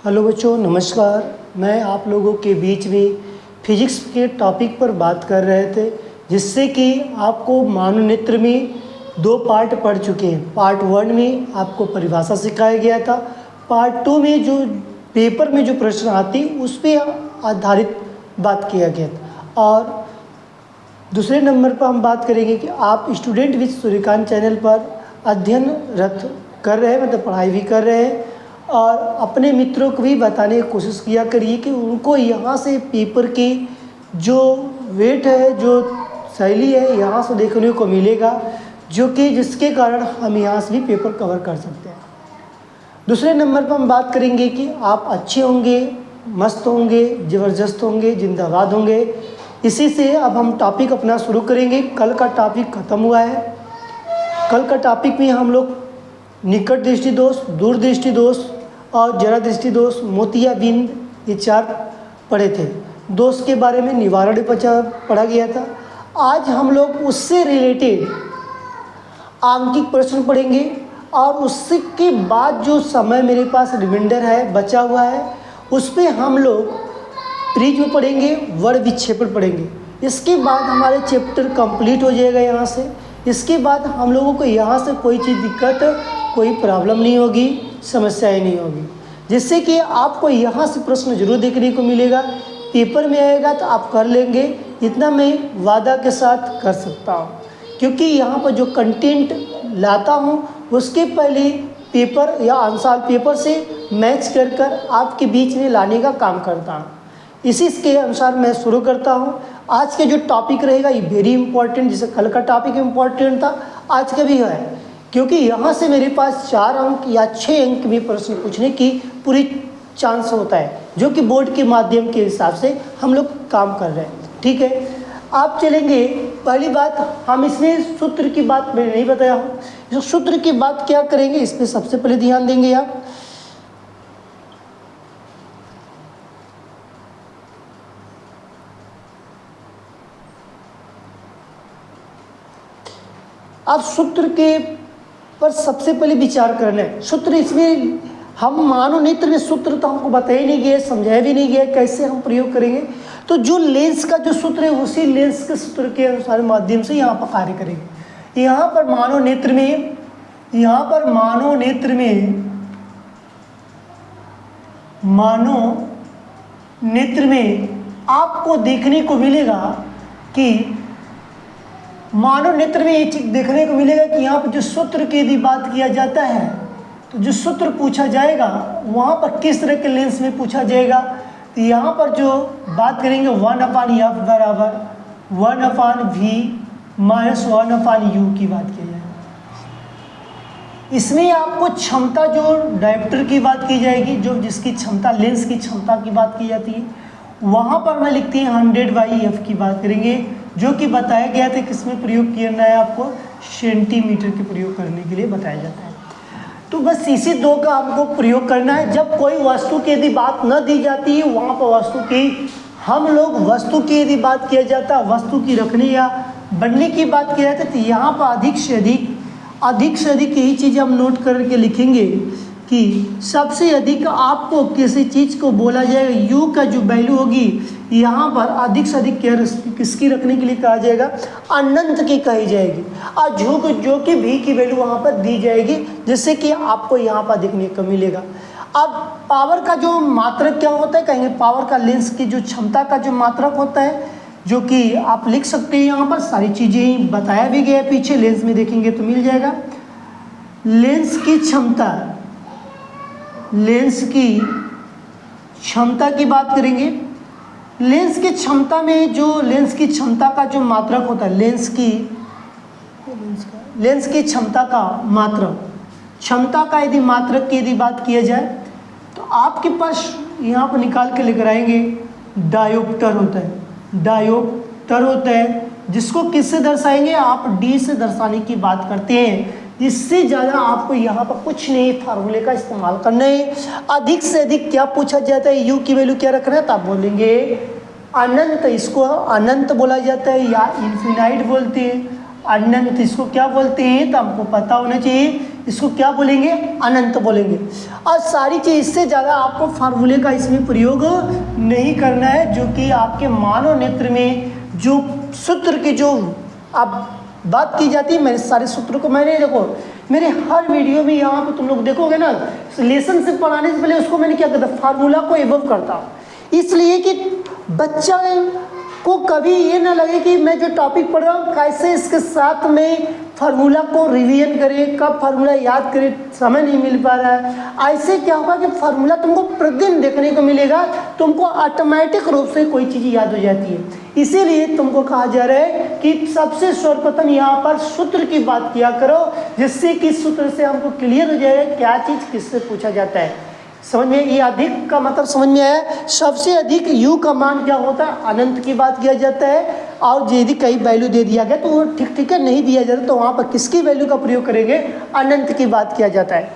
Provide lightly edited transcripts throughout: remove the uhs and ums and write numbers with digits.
Hello बच्चों, नमस्कार। मैं आप लोगों के बीच में फिजिक्स के टॉपिक पर बात कर रहे थे, जिससे कि आपको मानवनेत्र में 2 पार्ट पढ़ चुके हैं। पार्ट 1 में आपको परिभाषा सिखाया गया था। पार्ट 2 में जो पेपर में जो प्रश्न आते उस पर आधारित बात किया गया था। और दूसरे नंबर पर हम बात करेंगे कि आप स्टूडेंट विद सूर्यकांत चैनल पर अध्ययनरत कर रहे हैं, मतलब पढ़ाई भी कर रहे हैं, और अपने मित्रों को भी बताने की कोशिश किया करिए कि उनको यहाँ से पेपर की जो वेट है, जो शैली है, यहाँ से देखने को मिलेगा, जो कि जिसके कारण हम यहाँ से भी पेपर कवर कर सकते हैं। दूसरे नंबर पर हम बात करेंगे कि आप अच्छे होंगे, मस्त होंगे, ज़बरदस्त होंगे, जिंदाबाद होंगे। इसी से अब हम टॉपिक अपना शुरू करेंगे। कल का टॉपिक ख़त्म हुआ है। कल का टॉपिक में हम लोग निकट दृष्टि दोष, दूर दृष्टि दोष और जरा दृष्टि दोष, मोतियाबिंद, ये 4 पढ़े थे। दोष के बारे में निवारण पढ़ा गया था। आज हम लोग उससे रिलेटेड आंकिक प्रश्न पढ़ेंगे, और उसके बाद जो समय मेरे पास रिमाइंडर है, बचा हुआ है, उस पर हम लोग प्रिज्म पढ़ेंगे, वर्ण विक्षेपण पढ़ेंगे। इसके बाद हमारे चैप्टर कंप्लीट हो जाएगा यहाँ से। इसके बाद हम लोगों को यहाँ से कोई चीज़ दिक्कत, कोई प्रॉब्लम नहीं होगी, समस्याएं नहीं होगी, जिससे कि आपको यहाँ से प्रश्न जरूर देखने को मिलेगा। पेपर में आएगा तो आप कर लेंगे, इतना मैं वादा के साथ कर सकता हूँ, क्योंकि यहाँ पर जो कंटेंट लाता हूँ उसके पहले पेपर या आंसर पेपर से मैच कर आपके बीच में लाने का काम करता हूँ। इसी के अनुसार मैं शुरू करता हूँ। आज के जो टॉपिक रहेगा ये वेरी इंपॉर्टेंट, जैसे कल का टॉपिक इम्पॉर्टेंट था, आज का भी है, क्योंकि यहाँ से मेरे पास 4 अंक या 6 अंक में प्रश्न पूछने की पूरी चांस होता है, जो कि बोर्ड के माध्यम के हिसाब से हम लोग काम कर रहे हैं। ठीक है, आप चलेंगे। पहली बात, हम इसमें सूत्र की बात मैंने नहीं बताया हूँ। जो सूत्र की बात क्या करेंगे, इस पर सबसे पहले ध्यान देंगे आप। अब सूत्र के पर सबसे पहले विचार करना है। सूत्र इसमें हम मानवनेत्र में सूत्र तो हमको बताया नहीं गया, समझाया भी नहीं गया कैसे हम प्रयोग करेंगे। तो जो लेंस का जो सूत्र है उसी लेंस के सूत्र के अनुसार माध्यम से यहाँ पर कार्य करेंगे। यहाँ पर मानवनेत्र में आपको देखने को मिलेगा कि मानवनेत्र में ये चीज देखने को मिलेगा कि यहाँ पर जो सूत्र की यदि बात किया जाता है तो जो सूत्र पूछा जाएगा वहाँ पर किस तरह के लेंस में पूछा जाएगा। तो यहाँ पर जो बात करेंगे 1/f बराबर 1/v माइनस 1/u की बात की जाएगी। इसमें आपको क्षमता, जो डायोप्टर की बात की जाएगी, जो जिसकी क्षमता, लेंस की क्षमता की बात की जाती है, वहाँ पर मैं लिखती है 100/f की बात करेंगे, जो कि बताया गया था किसमें प्रयोग करना है, आपको सेंटीमीटर के प्रयोग करने के लिए बताया जाता है। तो बस इसी 2 का हमको प्रयोग करना है। जब कोई वस्तु की यदि बात न दी जाती है, वहाँ पर वस्तु की, हम लोग वस्तु की यदि बात किया जाता है, वस्तु की रखने या बनने की बात की जाती है, तो यहाँ पर अधिक से अधिक यही चीज़ हम नोट करके लिखेंगे कि सबसे अधिक आपको किसी चीज़ को बोला जाएगा, यू का जो वैल्यू होगी यहाँ पर अधिक से अधिक किसकी रखने के लिए कहा जाएगा, अनंत की कही जाएगी, और जो कि भी की वैल्यू वहाँ पर दी जाएगी, जिससे कि आपको यहाँ पर देखने को मिलेगा। अब पावर का जो मात्रक क्या होता है, कहेंगे पावर का लेंस की जो क्षमता का जो मात्रक होता है, जो कि आप लिख सकते हैं। यहाँ पर सारी चीज़ें बताया भी गया है, पीछे लेंस में देखेंगे तो मिल जाएगा। लेंस की क्षमता की बात करेंगे। लेंस की क्षमता में जो लेंस की क्षमता का जो मात्रक होता है, लेंस की क्षमता का मात्रक, क्षमता का यदि मात्रक की यदि बात किया जाए तो आपके पास यहाँ पर निकाल के लेकर आएंगे, डायोप्टर होता है, जिसको किससे दर्शाएंगे, आप डी से दर्शाने की बात करते हैं। इससे ज़्यादा आपको यहाँ पर कुछ नहीं फार्मूले का इस्तेमाल करना है। अधिक से अधिक क्या पूछा जाता है, यू की वैल्यू क्या रखना है, तो आप बोलेंगे अनंत, इसको अनंत बोला जाता है या इन्फिनाइट बोलते हैं। अनंत इसको क्या बोलते हैं, तो हमको पता होना चाहिए। इसको क्या बोलेंगे, अनंत बोलेंगे। और सारी चीज़, इससे ज़्यादा आपको फार्मूले का इसमें प्रयोग नहीं करना है, जो कि आपके मानव नेत्र में जो सूत्र की जो आप बात की जाती है, मैंने सारे सूत्रों को, मैंने देखो मेरे हर वीडियो में यहाँ पे तुम लोग देखोगे ना, लेसन से पढ़ाने से पहले उसको मैंने क्या करता, फार्मूला को एबव करता हूँ, इसलिए कि बच्चा को कभी ये ना लगे कि मैं जो टॉपिक पढ़ रहा हूँ कैसे इसके साथ में फार्मूला को रिवीजन करें, कब फार्मूला याद करें, समय नहीं मिल पा रहा है। ऐसे क्या होगा कि फार्मूला तुमको प्रतिदिन देखने को मिलेगा, तुमको ऑटोमेटिक रूप से कोई चीज़ याद हो जाती है। इसीलिए तुमको कहा जा रहा है कि सबसे सर्वप्रथम यहाँ पर सूत्र की बात किया करो, जिससे कि सूत्र से हमको क्लियर हो जाएगा क्या चीज़ किससे पूछा जाता है। समझ में, ये अधिक का मतलब समझ में आया। सबसे अधिक यू का मान क्या होता है, अनंत की बात किया जाता है। और यदि कई वैल्यू दे दिया गया तो वो ठीक है, नहीं दिया जाता तो वहाँ पर किसकी वैल्यू का प्रयोग करेंगे, अनंत की बात किया जाता है।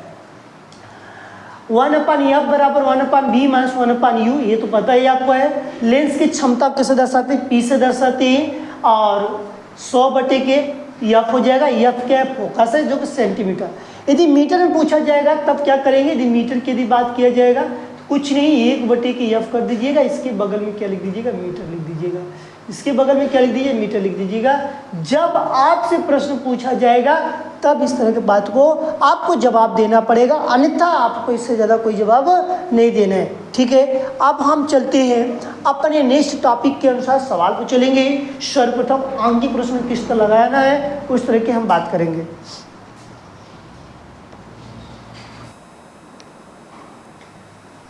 1/f बराबर 1/b माइनस 1/u, ये तो पता ही आपको है। लेंस की क्षमता कैसे दर्शाते हैं, पी से दर्शाते हैं, और 100/के एफ हो जाएगा। एफ क्या है, फोकस है, जो कि सेंटीमीटर। यदि मीटर में पूछा जाएगा तब क्या करेंगे, यदि मीटर की यदि बात किया जाएगा तो कुछ नहीं, 1/एफ कर दीजिएगा, इसके बगल में क्या लिख दीजिएगा, मीटर लिख दीजिएगा, इसके बगल में क्या लिख दीजिए, मीटर लिख दीजिएगा। जब आपसे प्रश्न पूछा जाएगा तब इस तरह की बात को आपको जवाब देना पड़ेगा, अन्यथा आपको इससे ज़्यादा कोई जवाब नहीं देना है। ठीक है, अब हम चलते हैं अपने नेक्स्ट टॉपिक के अनुसार सवाल को चलेंगे। सर्वप्रथम आंकी प्रश्न किस तरह लगाना है उस तरह की हम बात करेंगे।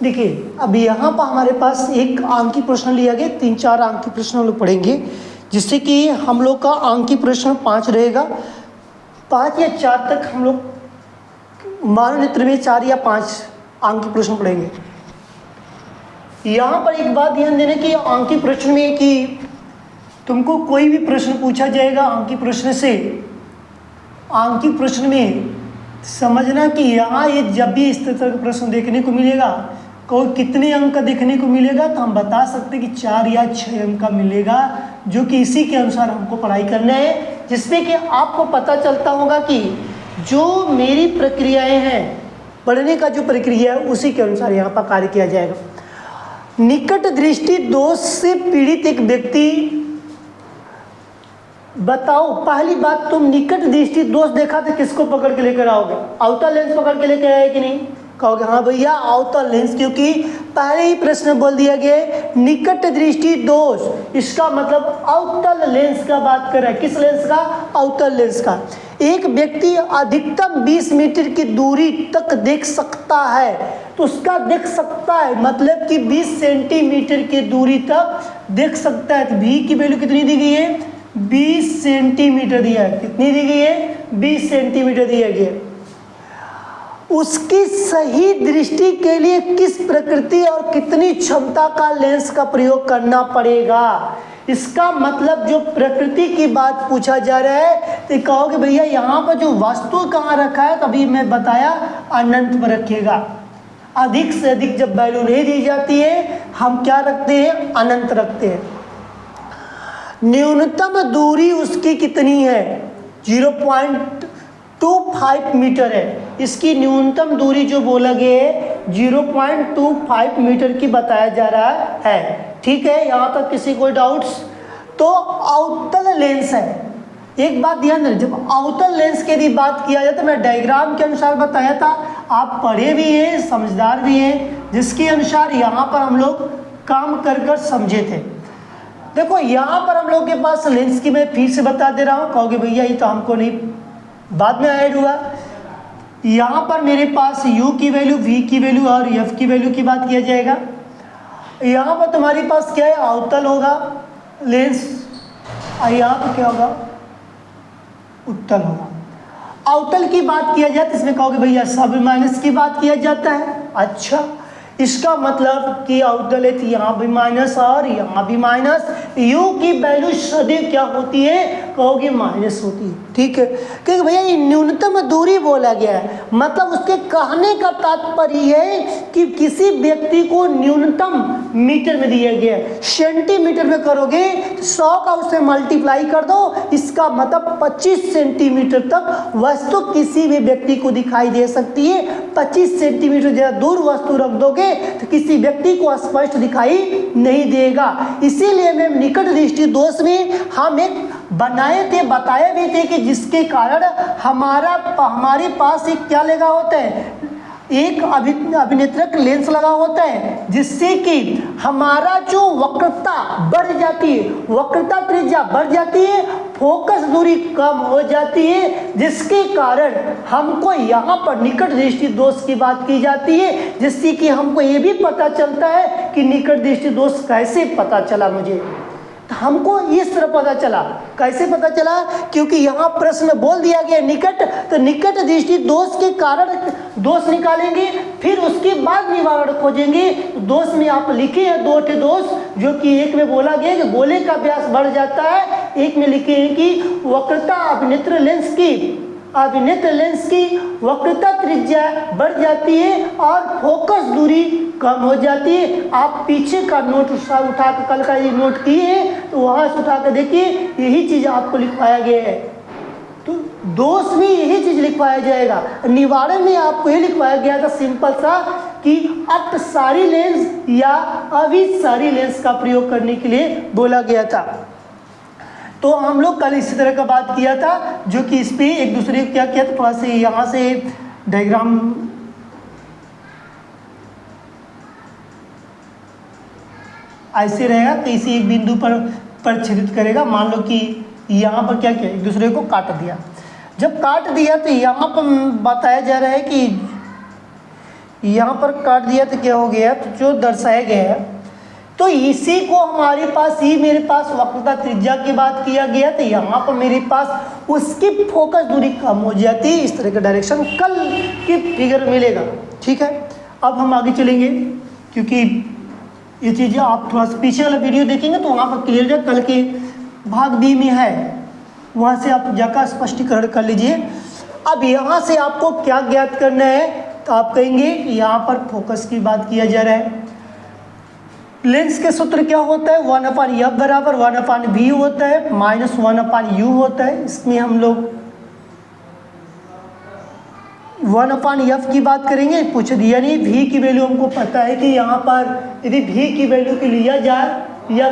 देखिए, अब यहाँ पर हमारे पास एक अंक की प्रश्न लिया गया, 3-4 अंक की प्रश्न हम लोग पढ़ेंगे, जिससे कि हम लोग का अंक की प्रश्न 5 रहेगा। 5 या 4 तक हम लोग मानव नेत्र में 4 या 5 अंक की प्रश्न पढ़ेंगे। यहाँ पर एक बात ध्यान देना कि अंक की प्रश्न में कि तुमको कोई भी प्रश्न पूछा जाएगा अंक की प्रश्न से, अंक की प्रश्न में समझना कि यहाँ ये जब भी इस तरह का प्रश्न देखने को मिलेगा, कोई कितने अंक का देखने को मिलेगा, तो हम बता सकते हैं कि 4 या 6 अंक का मिलेगा, जो कि इसी के अनुसार हमको पढ़ाई करना है, जिसमें कि आपको पता चलता होगा कि जो मेरी प्रक्रियाएं हैं, पढ़ने का जो प्रक्रिया है उसी के अनुसार यहाँ पर कार्य किया जाएगा। निकट दृष्टि दोष से पीड़ित एक व्यक्ति, बताओ पहली बात, तुम निकट दृष्टि दोष देखा तो किसको पकड़ के लेकर आओगे, अवतल लेंस पकड़ के लेकर आए कि नहीं, कहोगे हाँ भैया अवतल लेंस, क्योंकि पहले ही प्रश्न बोल दिया गया निकट दृष्टि दोष, इसका मतलब अवतल लेंस का बात कर रहा है। किस लेंस का, अवतल लेंस का। एक व्यक्ति अधिकतम 20 मीटर की दूरी तक देख सकता है, तो उसका देख सकता है मतलब कि 20 सेंटीमीटर की दूरी तक देख सकता है। तो भी की वैल्यू कितनी दी गई है, 20 सेंटीमीटर दिया है। कितनी दी गई है, 20 सेंटीमीटर दिया गया। उसकी सही दृष्टि के लिए किस प्रकृति और कितनी क्षमता का लेंस का प्रयोग करना पड़ेगा। इसका मतलब जो प्रकृति की बात पूछा जा रहा है, तो कहोगे भैया यहाँ पर जो वस्तु कहाँ रखा है, तभी मैं बताया अनंत पर रखिएगा। अधिक से अधिक जब वैल्यू नहीं दी जाती है हम क्या रखते हैं, अनंत रखते हैं। न्यूनतम दूरी उसकी कितनी है, 0.25 मीटर है। इसकी न्यूनतम दूरी जो बोला गया है 0.25 मीटर की बताया जा रहा है। ठीक है, यहाँ तक किसी कोई डाउट्स। तो अवतल लेंस है, एक बात ध्यान दें, जब अवतल लेंस की यदि बात किया जाए तो मैं डायग्राम के अनुसार बताया था, आप पढ़े भी हैं, समझदार भी हैं, जिसके अनुसार यहाँ पर हम लोग काम कर कर समझे थे। देखो यहाँ पर हम लोग के पास लेंस की मैं फिर से बता दे रहा हूँ, कहोगे भैया ये तो हमको नहीं, बाद में ऐड हुआ। यहाँ पर मेरे पास u की वैल्यू, v की वैल्यू और f की वैल्यू की बात किया जाएगा। यहाँ पर तुम्हारे पास क्या है, अवतल होगा लेंस, और यहाँ पर क्या होगा, उत्तल होगा। अवतल की बात किया जाए तो इसमें कहोगे भैया सब माइनस की बात किया जाता है। अच्छा, इसका मतलब कि अवतल है तो यहाँ भी माइनस और यहाँ भी माइनस। u की वैल्यू सदैव क्या होती है, कहोगे माइनस होती है। ठीक है, क्योंकि भैया ये न्यूनतम दूरी बोला गया है, मतलब उसके कहने का तात्पर्य है कि किसी व्यक्ति को न्यूनतम मीटर में दिया गया है। सेंटीमीटर में करोगे तो 100 का उससे मल्टीप्लाई कर दो, इसका मतलब 25 सेंटीमीटर तक वस्तु किसी भी व्यक्ति को दिखाई दे सकती है। 25 सेंटीमीटर ज़्यादा दूर वस्तु रख दोगे तो किसी व्यक्ति को स्पष्ट दिखाई नहीं देगा। इसीलिए मैं निकट दृष्टि दोष में हम एक बताए भी थे कि जिसके कारण हमारे पास एक क्या लगा होता है, एक अभिनेत्रक लेंस लगा होता है, जिससे कि हमारा जो वक्रता बढ़ जाती है, वक्रता त्रिज्या बढ़ जाती है, फोकस दूरी कम हो जाती है, जिसके कारण हमको यहाँ पर निकट दृष्टि दोष की बात की जाती है। जिससे कि हमको ये भी पता चलता है कि निकट दृष्टि दोष कैसे पता चला मुझे, तो हमको इस तरह पता चला। कैसे पता चला? क्योंकि यहाँ प्रश्न बोल दिया गया निकट, तो निकट दृष्टि दोष के कारण दोष निकालेंगे, फिर उसके बाद निवारण खोजेंगे। दोष में आप लिखे हैं 2 दोष, जो कि एक में बोला गया कि गोले का व्यास बढ़ जाता है, एक में लिखे हैं कि वक्रता अभिनेत्र लेंस की वक्रता त्रिज्या बढ़ जाती है और फोकस दूरी कम हो जाती है। आप पीछे का नोट उठा कर कल का ये नोट किए तो वहाँ से उठा कर देखिए, यही चीज़ आपको लिखवाया गया है। तो दोष में यही चीज़ लिखवाया जाएगा। निवारण में आपको ये लिखवाया गया था सिंपल सा कि अपसारी लेंस या अभिसारी लेंस का प्रयोग करने के लिए बोला गया था। तो हम लोग कल इसी तरह का बात किया था, जो कि इस पे एक दूसरे को क्या किया था, थोड़ा से यहाँ से डायग्राम ऐसे रहेगा, किसी एक बिंदु पर छेदित करेगा। मान लो कि यहाँ पर क्या किया, एक दूसरे को काट दिया। जब काट दिया तो यहाँ पर बताया जा रहा है कि यहाँ पर काट दिया तो क्या हो गया, तो जो दर्शाया गया है तो इसी को हमारे पास ही मेरे पास वक्रता त्रिज्या की बात किया गया, तो यहाँ पर मेरे पास उसकी फोकस दूरी कम हो जाती है। इस तरह का डायरेक्शन कल के फिगर मिलेगा। ठीक है, अब हम आगे चलेंगे, क्योंकि ये चीज़ें आप थोड़ा सा पीछे वाला वीडियो देखेंगे तो वहाँ पर क्लियर कल के भाग बी में है, वहाँ से आप जाकर स्पष्टीकरण कर लीजिए। अब यहाँ से आपको क्या ज्ञात करना है, तो आप कहेंगे यहाँ पर फोकस की बात किया जा रहा है। लेंस के सूत्र क्या होता है, 1/f बराबर 1/v होता है, -1/u होता है। इसमें हम लोग 1/f की बात करेंगे, पूछ दिया नहीं। v की वैल्यू हमको पता है कि यहाँ पर यदि v की वैल्यू की लिया जाए या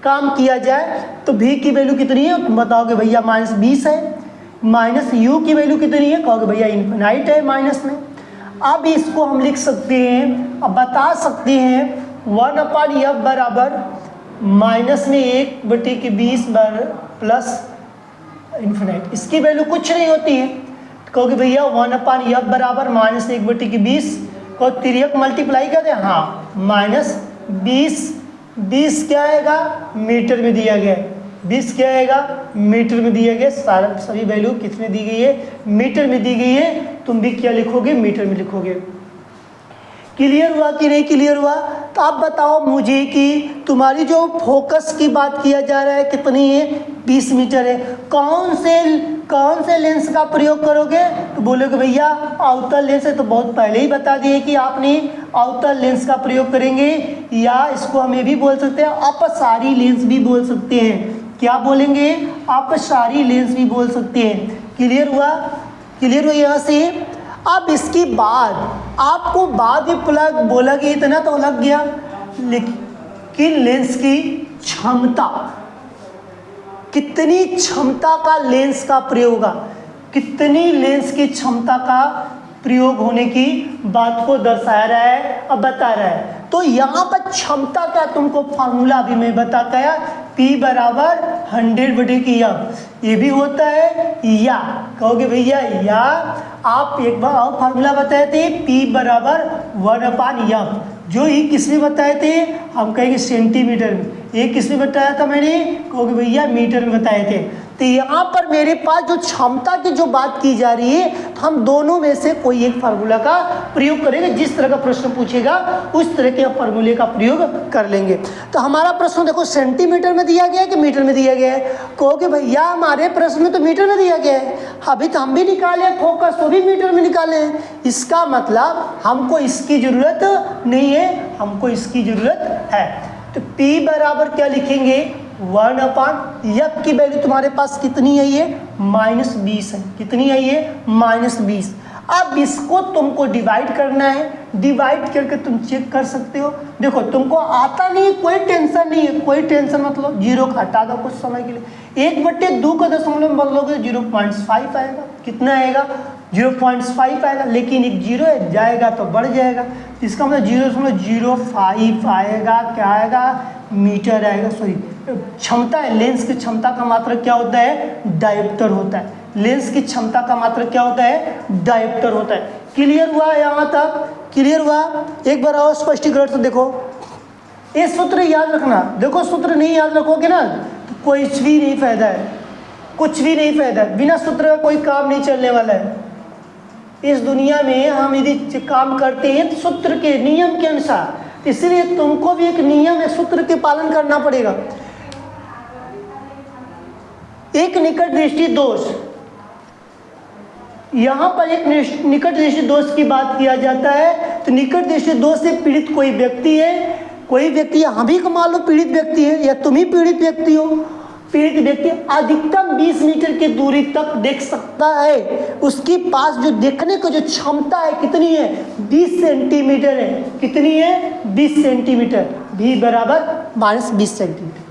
काम किया जाए तो v की वैल्यू कितनी है, तुम बताओगे भैया -20 है। -u की वैल्यू कितनी है, कहोगे भैया इन्फिनाइट है माइनस में। अब इसको हम लिख सकते हैं, अब बता सकते हैं 1/f बराबर -1/20 प्लस इन्फिनाइट। इसकी वैल्यू कुछ नहीं होती है, कहोगे भैया 1/f बराबर -1/20 को तिर्यक मल्टीप्लाई कर दे, हाँ -20 क्या आएगा, मीटर में दिया गया है। 20 क्या आएगा, मीटर में दिया गया। सारा सभी वैल्यू कितने दी गई है, मीटर में दी गई है। तुम भी क्या लिखोगे, मीटर में लिखोगे। क्लियर हुआ कि नहीं क्लियर हुआ? तो आप बताओ मुझे कि तुम्हारी जो फोकस की बात किया जा रहा है कितनी है, 20 मीटर है। कौन से लेंस का प्रयोग करोगे, तो बोलोगे भैया अवतल लेंस है, तो बहुत पहले ही बता दिए कि आपने अवतल लेंस का प्रयोग करेंगे, या इसको हम ये भी बोल सकते हैं अपसारी लेंस भी बोल सकते हैं। क्या बोलेंगे, अपसारी लेंस भी बोल सकते हैं। क्लियर हुआ? क्लियर हुआ यहाँ से? अब इसके बाद आपको बाद में प्लग बोला कि इतना तो लग गया, लेकिन लेंस की क्षमता, कितनी क्षमता का लेंस का प्रयोग होगा, कितनी लेंस की क्षमता का प्रयोग होने की बात को दर्शा रहा है, अब बता रहा है। तो यहाँ पर क्षमता का तुमको फार्मूला भी मैं बताता है, P बराबर 100/f। ये भी होता है, या कहोगे भैया या आप एक बार और फार्मूला बताए थे, P बराबर 1/f, जो ये किस में बताए थे, हम कहेंगे सेंटीमीटर में। ये किस में बताया था मैंने, कहोगे भैया मीटर में बताए थे। तो यहाँ पर मेरे पास जो क्षमता की जो बात की जा रही है, तो हम दोनों में से कोई एक फार्मूला का प्रयोग करेंगे। जिस तरह का प्रश्न पूछेगा उस तरह के फार्मूले का प्रयोग कर लेंगे। तो हमारा प्रश्न देखो सेंटीमीटर में दिया गया है कि मीटर में दिया गया है? कहोगे भैया हमारे प्रश्न में तो मीटर में दिया गया है। अभी तो हम भी निकाले फोकस, वो भी मीटर में निकाले हैं। इसका मतलब हमको इसकी जरूरत नहीं है, हमको इसकी जरूरत है। तो P बराबर क्या लिखेंगे? 1/f की वैल्यू तुम्हारे पास कितनी है? ये -20 है। कितनी है ये? -20। अब इसको तुमको डिवाइड करना है, डिवाइड करके तुम चेक कर सकते हो। देखो तुमको आता नहीं है, कोई टेंशन नहीं है, कोई टेंशन मतलब जीरो का हटा दो कुछ समय के लिए। 1/2 का दशमलव बदलोगे 0.5 आएगा। कितना आएगा? 0.5 आएगा। लेकिन एक जीरो है, जाएगा तो बढ़ जाएगा, इसका मतलब 0.05 आएगा। क्या आएगा? मीटर आएगा। सॉरी, क्षमता है, लेंस की क्षमता का मात्रक क्या होता है? डायोप्टर होता है। लेंस की क्षमता का मात्रक क्या होता है? डायोप्टर होता है। क्लियर हुआ? यहाँ तक क्लियर हुआ? एक बार और स्पष्टीकरण से देखो, ये सूत्र याद रखना। देखो सूत्र नहीं याद रखोगे ना तो कुछ भी नहीं फायदा है, कुछ भी नहीं फायदा है। बिना सूत्र का कोई काम नहीं चलने वाला है इस दुनिया में। हम यदि काम करते हैं तो सूत्र के नियम के अनुसार, इसलिए तुमको भी एक नियम, एक सूत्र के पालन करना पड़ेगा। एक निकट दृष्टि दोष, यहाँ पर एक निकट दृष्टि दोष की बात किया जाता है। तो निकट दृष्टि दोष से पीड़ित कोई व्यक्ति है, कोई व्यक्ति, हम भी मान लो पीड़ित व्यक्ति है या तुम ही पीड़ित व्यक्ति हो। पीड़ित व्यक्ति अधिकतम 20 मीटर की दूरी तक देख सकता है। उसके पास जो देखने को जो क्षमता है कितनी है? 20 सेंटीमीटर है। कितनी है? 20 सेंटीमीटर। भी बराबर -20 सेंटीमीटर।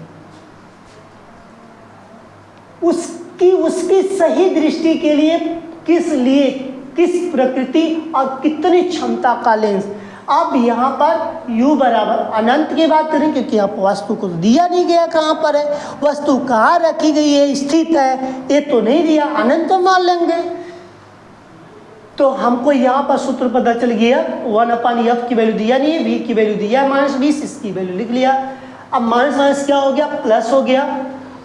उसकी सही दृष्टि के लिए किस प्रकृति और कितनी क्षमता का लेंस। अब यहाँ पर u बराबर अनंत की बात करें, क्योंकि आप वस्तु को दिया नहीं गया कहाँ पर है, वस्तु कहाँ रखी गई है, स्थित है, ये तो नहीं दिया, अनंत मान लेंगे। तो हमको यहाँ पर सूत्र पता चल गया। 1/f की वैल्यू दिया नहीं है, v की वैल्यू दिया है -20, इसकी वैल्यू लिख लिया। अब माइनस क्या हो गया? प्लस हो गया।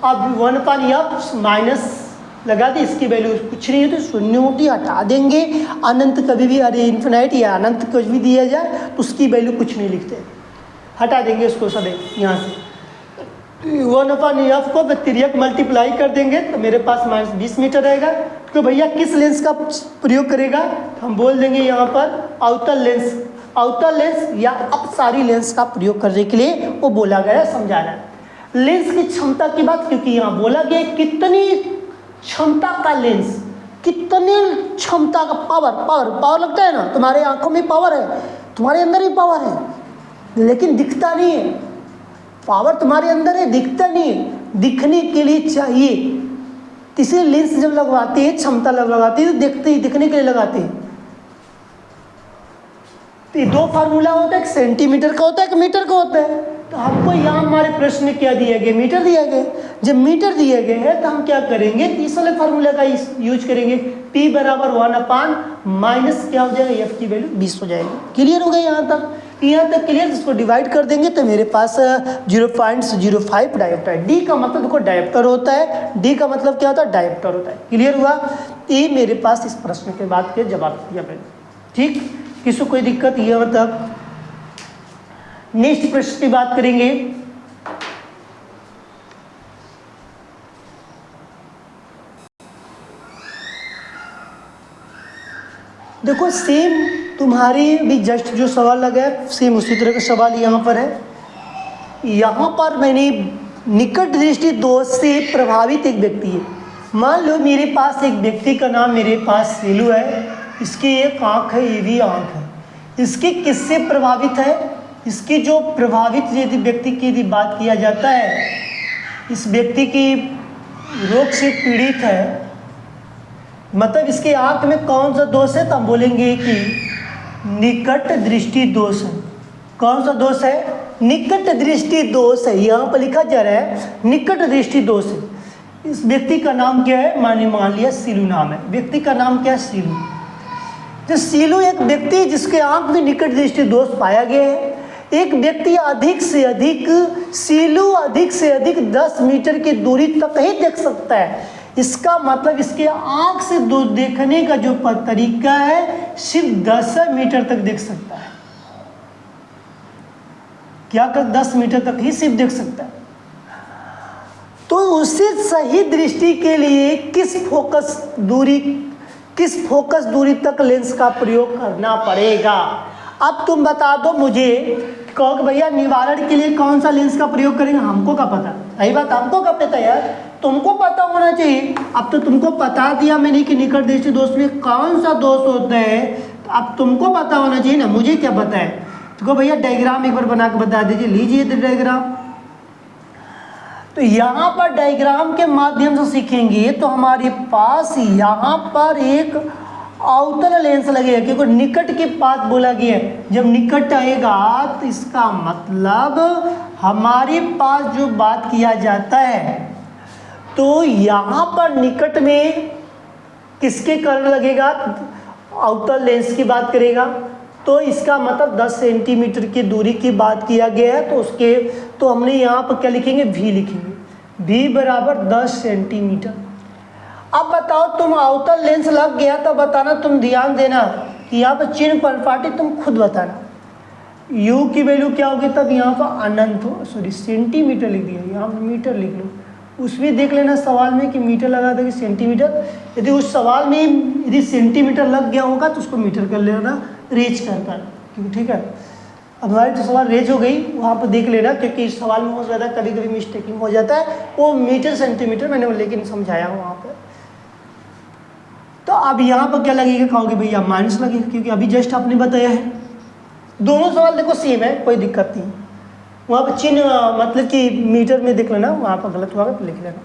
अब 1/f माइनस लगा दी, इसकी वैल्यू कुछ नहीं होती, शून्य होती, हटा देंगे। अनंत कभी भी, अरे इन्फिनाइट या अनंत कुछ भी दिया जाए तो उसकी वैल्यू कुछ नहीं लिखते, हटा देंगे उसको सदैव यहाँ से। 1/f को तिर्यक मल्टीप्लाई कर देंगे तो मेरे पास -20 मीटर आएगा। तो भैया किस लेंस का प्रयोग करेगा? तो हम बोल देंगे यहाँ पर अवतल लेंस या अपसारी लेंस का प्रयोग करने के लिए वो बोला गया, समझा रहा है। लेंस की क्षमता की बात, क्योंकि यहाँ बोला गया कितनी क्षमता का लेंस, कितनी क्षमता का पावर लगता है ना, तुम्हारे आंखों में पावर है, तुम्हारे अंदर ही पावर है, लेकिन दिखता नहीं है। पावर तुम्हारे अंदर है, दिखता नहीं है, दिखने के लिए चाहिए। इसलिए लेंस जब लगवाते हैं, क्षमता लगाते हैं तो दिखने के लिए लगाते हैं। तो ये दो फार्मूला होता है, एक सेंटीमीटर का होता है, एक मीटर का होता है। तो हमको यहाँ हमारे प्रश्न में क्या दिया गया? मीटर दिया गया। जब मीटर दिए गए हैं तो हम क्या करेंगे? इस वाले फार्मूला का यूज करेंगे। P बराबर 1/- क्या हो जाएगा? f की वैल्यू 20 हो जाएगी। क्लियर हो गया यहाँ तक? यहाँ तक क्लियर। इसको डिवाइड कर देंगे तो मेरे पास 0.05 डायोप्टर है। D का मतलब देखो डायोप्टर होता है, D का मतलब क्या होता है? डायोप्टर होता है। क्लियर हुआ? ये मेरे पास इस प्रश्न के बाद के जवाब दिया मैंने। ठीक, किसी कोई दिक्कत? यहाँ तक। नेक्स्ट प्रश्न की बात करेंगे। देखो सेम तुम्हारी भी जस्ट जो सवाल लगा है सेम उसी तरह का सवाल यहाँ पर है। यहाँ पर मैंने निकट दृष्टि दोष से प्रभावित एक व्यक्ति है। मान लो मेरे पास एक व्यक्ति का नाम मेरे पास सीलू है, इसकी एक आँख है, ये भी आँख है। इसकी किससे प्रभावित है? इसकी जो प्रभावित यदि व्यक्ति की यदि बात किया जाता है, इस व्यक्ति की रोग से पीड़ित है, मतलब इसके आँख में कौन सा दोष है? तो हम बोलेंगे कि निकट दृष्टि दोष है। कौन सा दोष है? निकट दृष्टि दोष है। यहाँ पर लिखा जा रहा है निकट दृष्टि दोष है। इस व्यक्ति का नाम क्या है? मान लिया सीलू नाम है। व्यक्ति का नाम क्या है? सीलू। जो सीलू एक व्यक्ति जिसके आँख में निकट दृष्टि दोष पाया गया है। एक व्यक्ति अधिक से अधिक 10 मीटर की दूरी तक ही देख सकता है। इसका मतलब इसके आँख से देखने का जो तरीका है सिर्फ 10 मीटर तक देख सकता है। क्या कर 10 मीटर तक ही सिर्फ देख सकता है। तो उसी सही दृष्टि के लिए किस फोकस दूरी तक लेंस का प्रयोग करना पड़ेगा। अब तुम बता दो मुझे, कहो कि भैया निवारण के लिए कौन सा लेंस का प्रयोग करेंगे, हमको क्या पता। सही बात, हमको क्या पता यार, तुमको पता होना चाहिए। अब तो तुमको बता दिया मैंने कि निकट दृष्टि दोष में कौन सा दोष होता है, तो अब तुमको पता होना चाहिए ना, मुझे क्या पता है। तो भैया डायग्राम एक बार बना के बता दीजिए। लीजिए डायग्राम। तो यहाँ पर डायग्राम के माध्यम से सीखेंगे तो हमारे पास यहाँ पर एक अवतल लेंस लगेगा, क्योंकि निकट के पास बोला गया है। जब निकट आएगा तो इसका मतलब हमारे पास जो बात किया जाता है, तो यहाँ पर निकट में किसके कारण लगेगा, अवतल लेंस की बात करेगा। तो इसका मतलब 10 सेंटीमीटर की दूरी की बात किया गया है। तो हमने यहाँ पर क्या लिखेंगे, v लिखेंगे। v बराबर 10 सेंटीमीटर। अब बताओ, तुम अवतल लेंस लग गया तो बताना, तुम ध्यान देना कि यहाँ पर चिन्ह परिपाटी तुम खुद बताना। u की वैल्यू क्या होगी, तब यहाँ पर अनंत हो, सॉरी सेंटीमीटर लिख दिया, यहाँ पर मीटर लिख लो। उसमें देख लेना सवाल में कि मीटर लगा था कि सेंटीमीटर। यदि उस सवाल में यदि सेंटीमीटर लग गया होगा तो उसको मीटर कर लेना, रेज करता है, क्योंकि ठीक है। अब हमारी तो सवाल रेज हो गई, वहाँ पर देख लेना, क्योंकि इस सवाल में हो ज़्यादा कभी कभी मिस्टेकिंग हो जाता है। वो मीटर सेंटीमीटर मैंने लेकिन समझाया वहाँ पर। तो अब यहाँ पर क्या लगेगा, कहोगे भैया माइनस लगेगा, क्योंकि अभी जस्ट आपने बताया है। दोनों सवाल देखो सेम है, कोई दिक्कत नहीं। वहाँ पर चिन्ह मतलब कि मीटर में देख लेना, वहाँ पर गलत हुआ तो लिख लेना।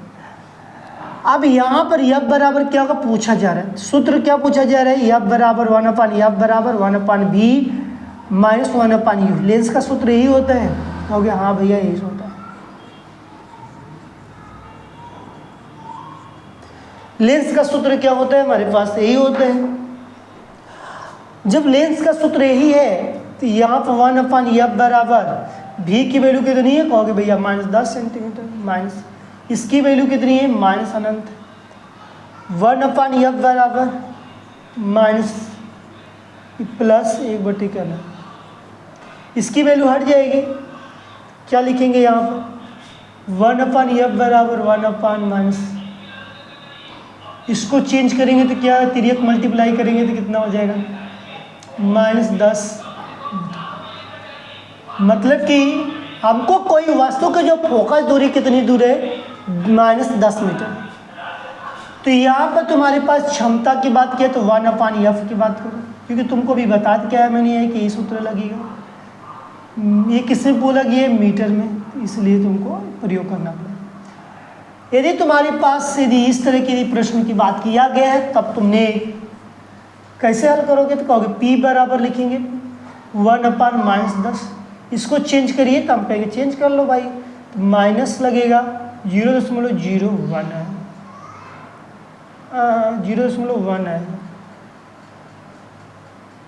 अब यहाँ पर यफ बराबर क्या होगा पूछा जा रहा है। सूत्र क्या पूछा जा रहा है, यफ बराबर 1/f बराबर 1/v माइनस 1/u। लेंस का सूत्र यही होता है। कहोगे हाँ भैया यही होता है। लेंस का सूत्र क्या होता है, हमारे पास यही होता है। जब लेंस का सूत्र यही है तो यहाँ पर 1/f बराबर v की वैल्यू कितनी है, कहोगे भैया -10 सेंटीमीटर, माइनस इसकी वैल्यू कितनी है, माइनस अनंत। 1/f बराबर माइनस प्लस 1/n। इसकी वैल्यू हट जाएगी, क्या लिखेंगे यहाँ पर 1/f बराबर 1/। इसको चेंज करेंगे तो क्या, तिर्यक मल्टीप्लाई करेंगे तो कितना हो जाएगा, -10। मतलब कि हमको कोई वस्तु की जो फोकस दूरी कितनी दूर है, -10 मीटर। तो यहाँ पर तुम्हारे पास क्षमता की बात किया तो 1/f की बात करो, क्योंकि तुमको भी बता दिया है मैंने कि ये सूत्र लगेगा। ये किससे बोला गया है, मीटर में, इसलिए तुमको प्रयोग करना पड़ेगा। यदि तुम्हारे पास यदि इस तरह के प्रश्न की बात किया गया है, तब तुमने कैसे हल करोगे, तो कहोगे p बराबर लिखेंगे 1/-10। इसको चेंज करिए तो हम कहेंगे चेंज कर लो भाई, तो माइनस लगेगा 0.01 है, 0.1 है,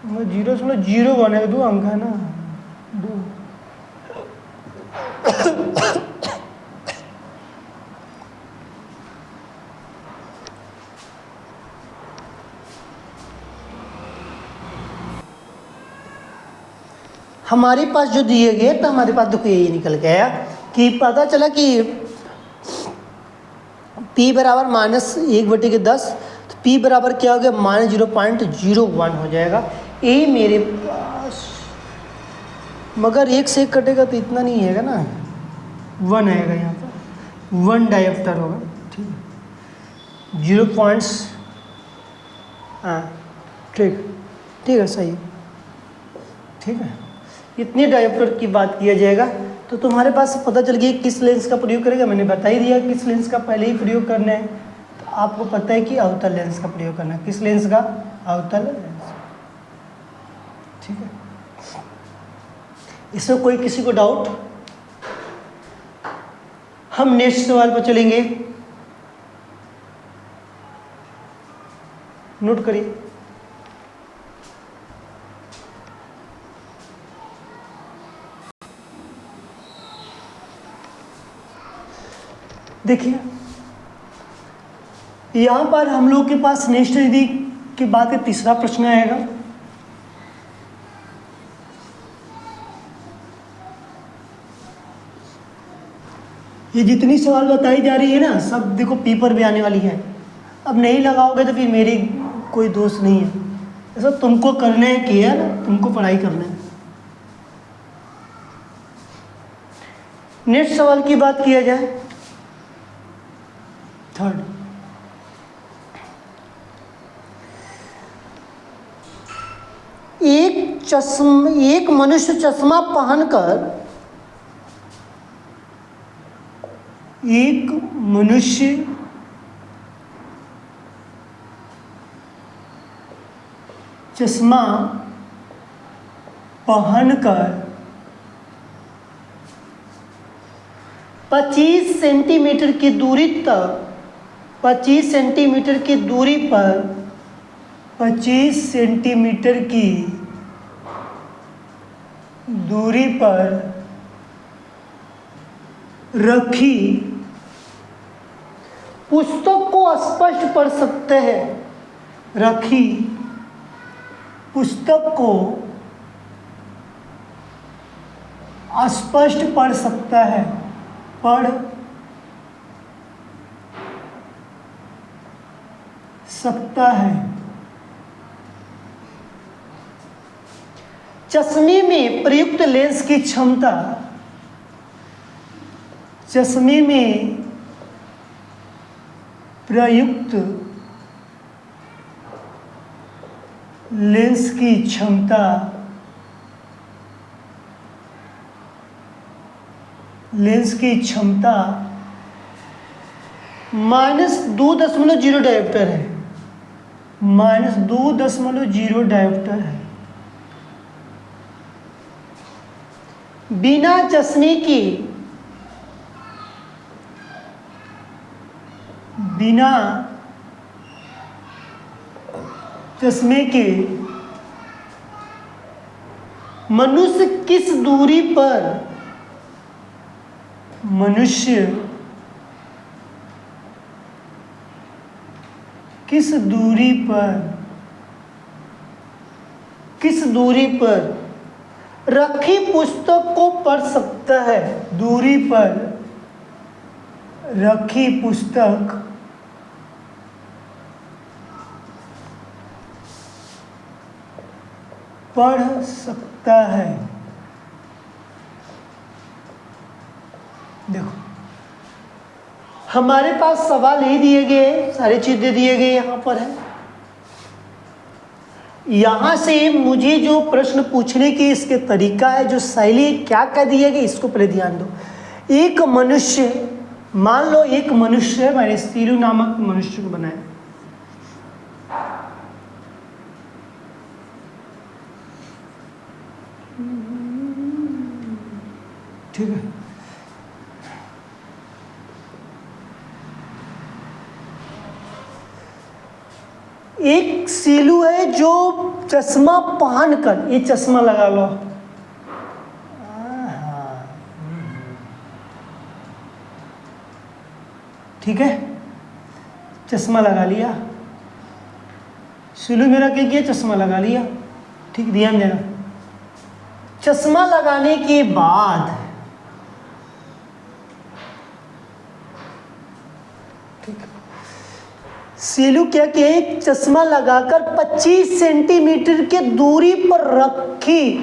0.01 है, 2 अंक है ना, 2। हमारे पास जो दिए गए तो हमारे पास देखो यही निकल गया कि पता चला कि p बराबर -1/10, तो p बराबर क्या हो गया, -0.01 हो जाएगा। ये मेरे पास, मगर 1 से 1 कटेगा तो इतना नहीं है ना, 1 आएगा यहाँ पर, 1 डायप्टर होगा, ठीक है, 0 पॉइंट्स, हाँ ठीक है, सही, ठीक है। इतने डायप्टर की बात किया जाएगा तो तुम्हारे पास पता चल गया किस लेंस का प्रयोग करेगा। मैंने बता ही दिया किस लेंस का पहले ही प्रयोग करना है, तो आपको पता है कि अवतल लेंस का प्रयोग करना है। किस लेंस का, अवतल लेंस, ठीक है। इसमें कोई किसी को डाउट, हम नेक्स्ट सवाल पर चलेंगे, नोट करिए। देखिए यहाँ पर हम लोग के पास नेक्स्ट यदि की बात है, तीसरा प्रश्न आएगा। ये जितनी सवाल बताई जा रही है ना, सब देखो पेपर में आने वाली है। अब नहीं लगाओगे तो फिर मेरी कोई दोष नहीं है, ऐसा तुमको करना है किया ना, तुमको पढ़ाई करना है। नेक्स्ट सवाल की बात किया जाए, थर्ड, एक मनुष्य चश्मा पहनकर चश्मा पहनकर 25 सेंटीमीटर की दूरी तक 25 सेंटीमीटर की दूरी पर 25 सेंटीमीटर की दूरी पर रखी पुस्तक को स्पष्ट पढ़ सकते हैं। रखी पुस्तक को स्पष्ट पढ़ सकता है, पढ़ सकता है। चश्मे में प्रयुक्त लेंस की क्षमता, चश्मे में प्रयुक्त लेंस की क्षमता -2.0 डायोप्टर है, -2.0 डायोप्टर है। बिना चश्मे के मनुष्य किस दूरी पर रखी पुस्तक को पढ़ सकता है। दूरी पर रखी पुस्तक पढ़ सकता है। देखो हमारे पास सवाल नहीं दिए गए, सारी चीजें दिए गए यहाँ पर है। यहाँ से मुझे जो प्रश्न पूछने की इसके तरीका है, जो शैली क्या क्या दिए गए, इसको पहले ध्यान दो। एक मनुष्य, मान लो एक मनुष्य है, मैंने सीलू नामक मनुष्य को बनाया। ठीक है, एक सीलू है जो चश्मा पहनकर, ये चश्मा लगा लो, ठीक है, चश्मा लगा लिया। सीलू मेरा क्या किया, चश्मा लगा लिया। ठीक, ध्यान देना। चश्मा लगाने के बाद सीलू क्या किए, चश्मा लगाकर 25 सेंटीमीटर के दूरी पर रखी,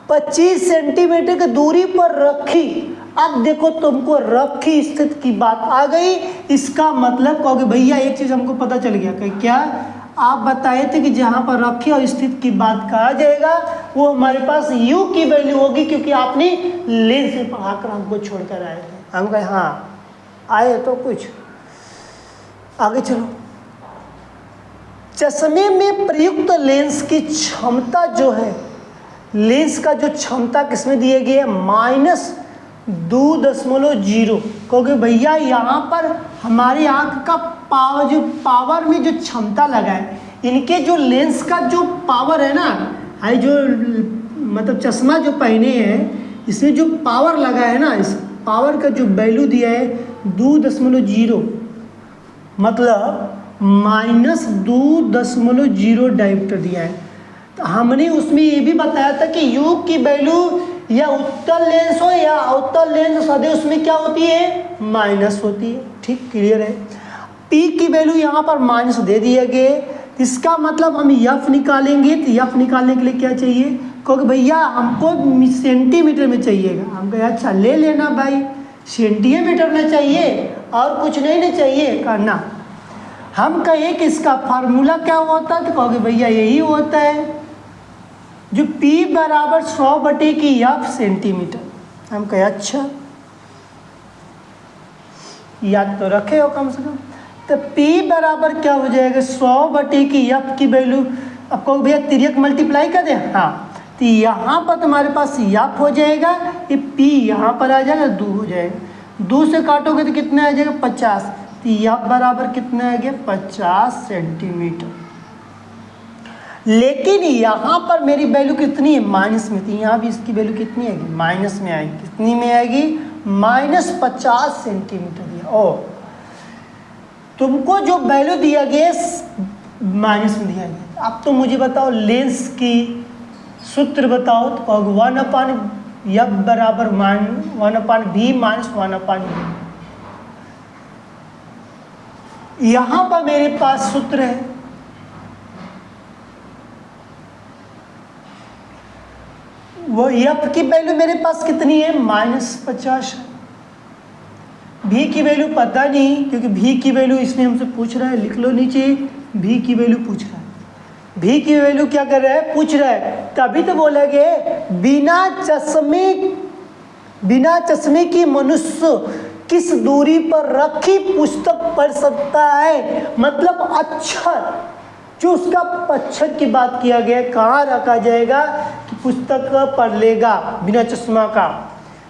25 सेंटीमीटर की दूरी पर रखी। अब देखो तुमको रखी स्थिति की बात आ गई। इसका मतलब कहोगे भैया एक चीज हमको पता चल गया कि क्या आप बताए थे कि जहां पर रखी और स्थिति की बात कहा जाएगा वो हमारे पास u की वैल्यू होगी, क्योंकि आपने लेंस से पढ़ाकर हमको छोड़कर आए थे। हम कहे हाँ आए तो कुछ आगे चलो। चश्मे में प्रयुक्त लेंस की क्षमता जो है, लेंस का जो क्षमता किसमें दिए गए है, -2.0। कहोगे भैया यहाँ पर हमारी आँख का पावर, जो पावर में जो क्षमता लगा है, इनके जो लेंस का जो पावर है ना, है जो मतलब चश्मा जो पहने हैं इसमें जो पावर लगा है ना, इस पावर का जो वैल्यू दिया है 2.0, मतलब -2.0 डायोमीटर दिया है। तो हमने उसमें ये भी बताया था कि यू की वैल्यू या उत्तल लेंस हो या अवतल लेंस सदैव उसमें क्या होती है, माइनस होती है। ठीक, क्लियर है। पी की वैल्यू यहाँ पर माइनस दे दिया गया, इसका मतलब हम एफ निकालेंगे। तो एफ निकालने के लिए क्या चाहिए, क्योंकि भैया हमको सेंटीमीटर में चाहिएगा। हम कहे अच्छा ले लेना भाई, सेंटीमीटर में चाहिए और कुछ नहीं ना चाहिए करना। हम कहे कि इसका फार्मूला क्या होता है, तो कहोगे भैया यही होता है जो P बराबर 100/F सेंटीमीटर। हम कहे अच्छा, याद तो रखे हो कम से कम। तो P बराबर क्या हो जाएगा, 100/F की वैल्यू। अब कहो भैया तिर्यक मल्टीप्लाई कर दें, हाँ, तो यहाँ पर तुम्हारे पास F हो जाएगा, ये P यहाँ पर आ जाएगा, 2 हो जाएगा। 2 से काटोगे तो कितना आ जाएगा, 50। तो F बराबर कितना आ गया, 50 सेंटीमीटर। लेकिन यहाँ पर मेरी वैल्यू कितनी है, माइनस में थी। यहाँ भी इसकी वैल्यू कितनी आएगी, माइनस में आएगी। कितनी में आएगी, -50 सेंटीमीटर दिया। और तुमको जो वैल्यू दिया गया माइनस में दिया गया। अब तो मुझे बताओ लेंस की सूत्र बताओ। तो 1/F बराबर 1/V माइनस 1/V। यहाँ पर मेरे पास सूत्र है, वो F की वैल्यू मेरे पास कितनी है, -50। V की वैल्यू पता नहीं, क्योंकि V की वैल्यू इसमें हमसे पूछ रहा है, लिख लो नीचे, V की वैल्यू पूछ रहा है। V की वैल्यू क्या कर रहा है, पूछ रहा है। तभी तो बोला गया बिना चश्मे की मनुष्य किस दूरी पर रखी पुस्तक पढ़ सकता है। मतलब अक्षर, जो उसका अक्षर की बात किया गया, कहाँ रखा जाएगा कि पुस्तक पढ़ लेगा बिना चश्मा का।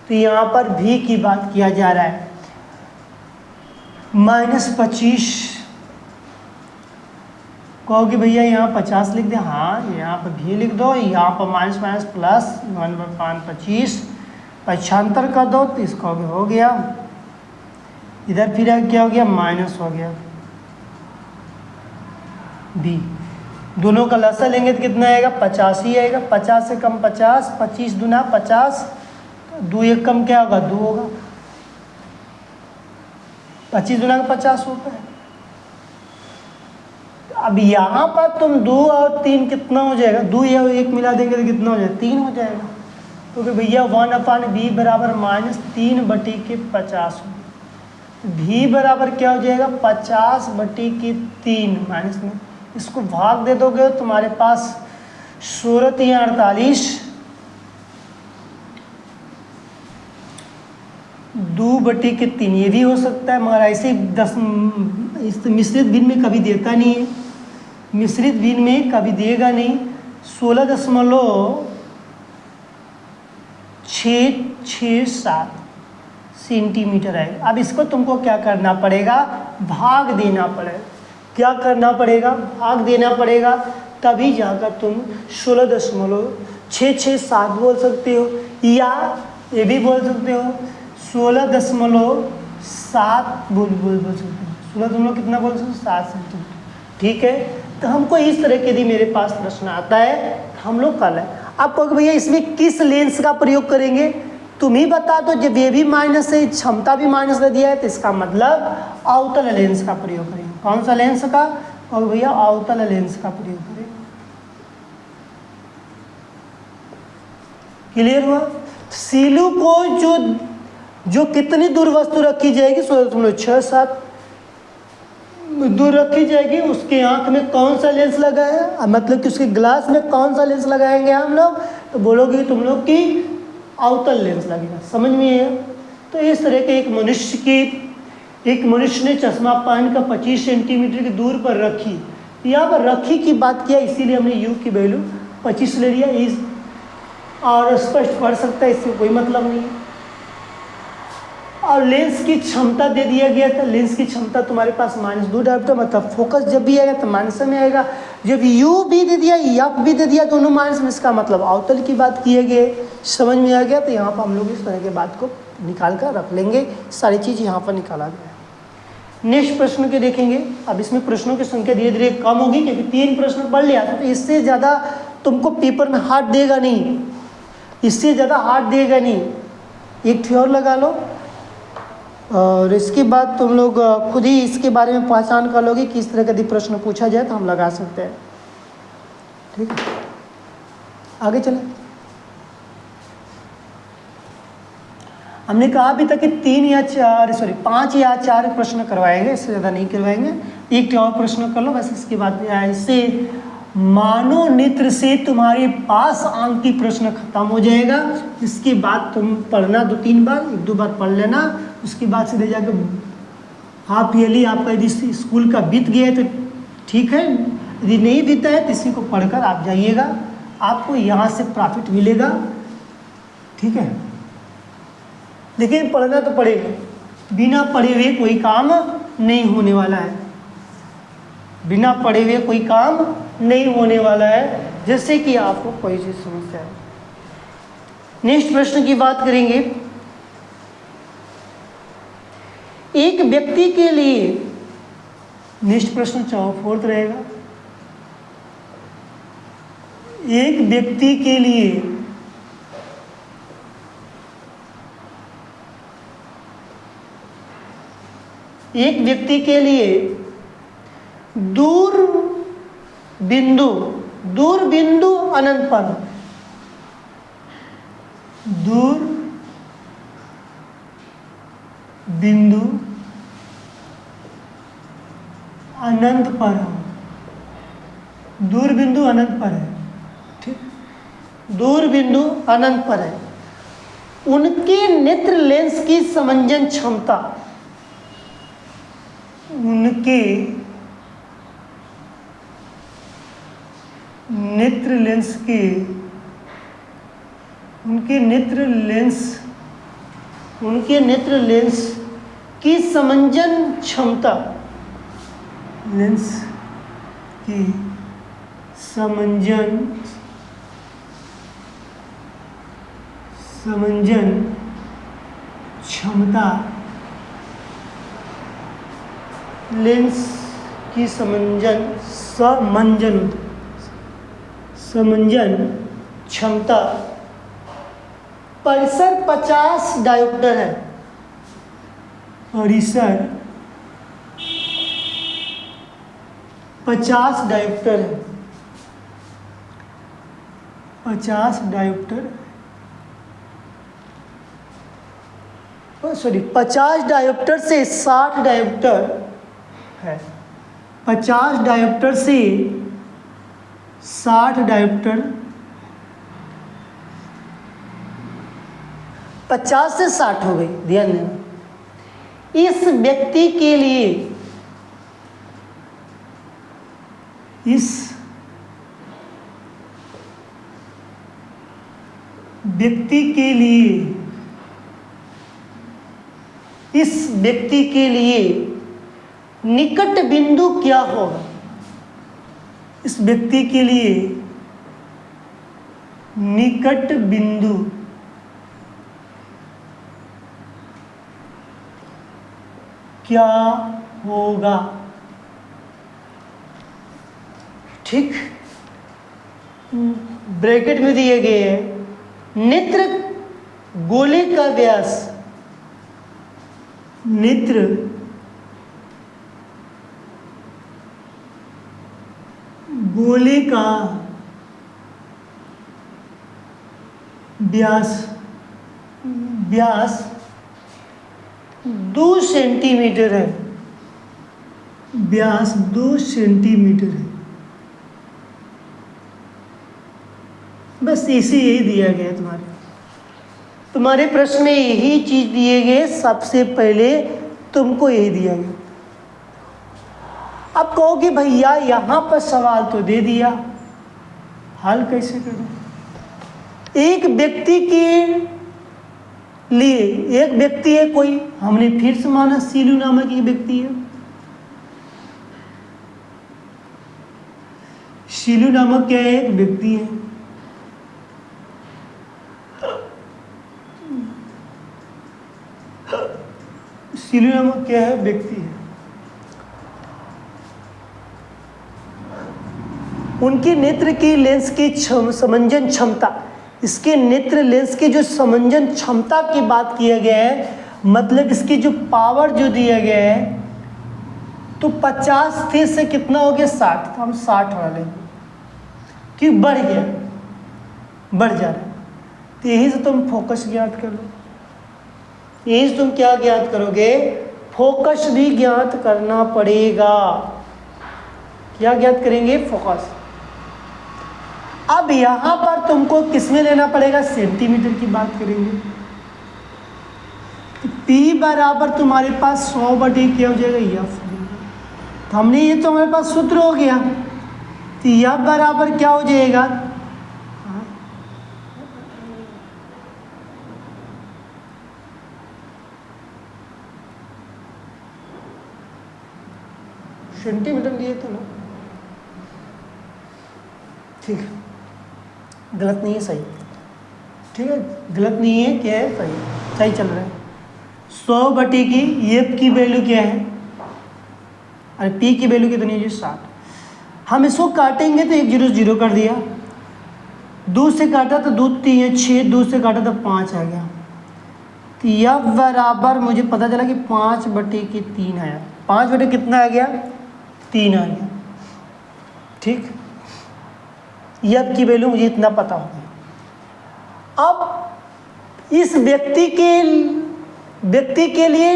तो यहाँ पर भी की बात किया जा रहा है। -25 कहोगे भैया यहाँ 50 लिख दे, हाँ यहाँ पर भी लिख दो, यहाँ पर माइनस माइनस प्लस 1/25 पक्षांतर कर दो, तो इसका हो गया। इधर फिर क्या हो गया, माइनस हो गया। बी दोनों का लसा लेंगे तो कितना आएगा, 50 ही आएगा। 50 से कम 50, 25 दूना 50, 2 1 कम क्या होगा, 2 होगा। 25 दूना का 50 होता है। अब यहाँ पर तुम 2 और 3 कितना हो जाएगा, 2 या 1 मिला देंगे तो कितना हो जाएगा, 3 हो जाएगा। क्योंकि भैया 1/V बराबर -3/50। V बराबर क्या हो जाएगा, 50/3 माइनस में इसको भाग दे दोगे तो तुम्हारे पास 16 या 48, 2/3 ये भी हो सकता है, मगर ऐसे 10 इस मिश्रित भिन्न में कभी देता नहीं है, मिश्रित भिन्न में कभी देगा नहीं। 16.667 सेंटीमीटर है। अब इसको तुमको क्या करना पड़ेगा, भाग देना पड़ेगा। क्या करना पड़ेगा, भाग देना पड़ेगा, तभी जाकर तुम 16.667 बोल सकते हो, या ये भी बोल सकते हो 16.7 बोल सकते हो। 16 कितना बोल सकते हो, 7 सेंटीमीटर। ठीक है, तो हमको इस तरह के यदि मेरे पास प्रश्न आता है हम लोग कर लें। अब कहोगे भैया इसमें किस लेंस का प्रयोग करेंगे, तुम ही बता दो। जब ये भी माइनस है, क्षमता भी माइनस दे दिया है, तो इसका मतलब अवतल लेंस का प्रयोग करेंगे। कौन सा लेंस का, और भैया अवतल लेंस का प्रयोग करेंगे। क्लियर हुआ। सीलू को जो कितनी दूर वस्तु रखी जाएगी, 16.67 दूर रखी जाएगी, उसके आंख में कौन सा लेंस लगा है, मतलब कि उसके ग्लास में कौन सा लेंस लगाएंगे हम लोग, तो बोलोगे तुम लोग की अवतल लेंस लगेगा। समझ में है। तो इस तरह के एक मनुष्य ने चश्मा पहन कर 25 सेंटीमीटर की दूर पर रखी। यहाँ पर रखी की बात किया, इसीलिए हमने यू की वैल्यू 25 ले लिया। इस और स्पष्ट पढ़ सकता है, इससे कोई मतलब नहीं है। और लेंस की क्षमता दे दिया गया था, लेंस की क्षमता तुम्हारे पास -2 डायोमीटर, मतलब फोकस जब भी आएगा तो माइनस में आएगा। जब यू भी दे दिया, एफ भी दे दिया, दोनों माइनस में, इसका मतलब अवतल की बात किए गए। समझ में आ गया। तो यहाँ पर हम लोग इस तरह के बात को निकाल कर रख लेंगे। सारी चीज़ यहाँ पर निकाला गया है। नेक्स्ट प्रश्न के देखेंगे। अब इसमें प्रश्नों की संख्या धीरे धीरे कम होगी क्योंकि 3 प्रश्न पढ़ लिया था, तो इससे ज़्यादा तुमको पेपर में हार्ड देगा नहीं, इससे ज़्यादा हार्ड देगा नहीं। एक थी और लगा लो और इसके बाद तुम लोग खुद ही इसके बारे में पहचान कर लोगे कि इस तरह का यदि प्रश्न पूछा जाए तो हम लगा सकते हैं। ठीक है, आगे चलें। हमने कहा अभी तक कि 5 या 4 प्रश्न करवाएंगे, इससे ज़्यादा नहीं करवाएंगे। एक और प्रश्न कर लो बस, इसके बाद इससे मानव नेत्र से तुम्हारे पास अंक की प्रश्न खत्म हो जाएगा। इसके बाद तुम पढ़ना 2-3 बार, 1-2 बार पढ़ लेना, उसके बाद सीधे जाकर हाफ ईयरली आपका यदि स्कूल का बीत गया है तो ठीक है, यदि नहीं बीता है तो इसी को पढ़कर आप जाइएगा, आपको यहाँ से प्रॉफिट मिलेगा। ठीक है, लेकिन पढ़ना तो पड़ेगा, बिना पढ़े हुए कोई काम नहीं होने वाला है, बिना पढ़े हुए कोई काम नहीं होने वाला है, जैसे कि आपको कोई चीज़ समस्या है। नेक्स्ट प्रश्न की बात करेंगे। एक व्यक्ति के लिए, नेक्स्ट प्रश्न 4th रहेगा। एक व्यक्ति के लिए दूर बिंदु अनंत पर, दूर बिंदु अनंत पर, दूर बिंदु अनंत पर है। ठीक, दूर बिंदु अनंत पर है। उनके नेत्र लेंस की समंजन क्षमता, उनके नेत्र लेंस की समंजन क्षमता, लेंस की समंजन क्षमता, लेंस की समंजन क्षमता परिसर 50 डायोप्टर है। परिसर 50 डायोप्टर है। 50 डायोप्टर 50 डायोप्टर से 60 डायोप्टर है। 50 डायोप्टर से 60 डायोप्टर, 50 से 60 हो गई, ध्यान देना। इस व्यक्ति के लिए इस व्यक्ति के लिए निकट बिंदु क्या होगा? इस व्यक्ति के लिए निकट बिंदु क्या होगा? ठीक, ब्रैकेट में दिए गए हैं नेत्र गोले का व्यास, नेत्र गोले का व्यास 2 सेंटीमीटर है। व्यास 2 सेंटीमीटर है। बस इसे यही दिया गया है। तुम्हारे प्रश्न में यही चीज दिए गए, सबसे पहले तुमको यही दिया गया। अब कहोगे भैया यहाँ पर सवाल तो दे दिया, हल कैसे करूं? एक व्यक्ति के लिए, एक व्यक्ति है कोई, हमने फिर से माना सीलू नामक एक व्यक्ति है। सीलू नामक क्या है? एक व्यक्ति है। सीलू नामक क्या है? व्यक्ति है। उनके नेत्र की लेंस की समंजन क्षमता, इसके नेत्र लेंस की जो समंजन क्षमता की बात किया गया है, मतलब इसकी जो पावर जो दिया गया है, तो 50 थे से कितना हो गया 60, तो हम 60 वाले कि बढ़ गया, बढ़ जा रहा है। तो यही से तुम फोकस ज्ञात कर लो, यही से तुम क्या ज्ञात करोगे, फोकस भी ज्ञात करना पड़ेगा। क्या ज्ञात करेंगे, फोकस। अब यहां पर तुमको किसमें लेना पड़ेगा, सेंटीमीटर की बात करेंगे। तो P बराबर तुम्हारे पास 100/, क्या हो जाएगा, F। तो हमने ये तो हमारे पास सूत्र हो गया। तो F बराबर क्या हो जाएगा, सेंटीमीटर लिए थे ना, ठीक है, गलत नहीं है, सही, ठीक है, गलत नहीं है, क्या है, सही, सही चल रहा है। 100/, F की वैल्यू क्या है, अरे P की वैल्यू कितनी है, 60। हम इसको काटेंगे तो 1 0 0 कर दिया, 2 से काटा तो 2 3 6, 2 से काटा तो 5 आ गया। तो F बराबर मुझे पता चला कि 5/3 आया। 5 कितना आ गया, 3 आ गया, ठीक। F की वैल्यू मुझे इतना पता हो गया। अब इस व्यक्ति के लिए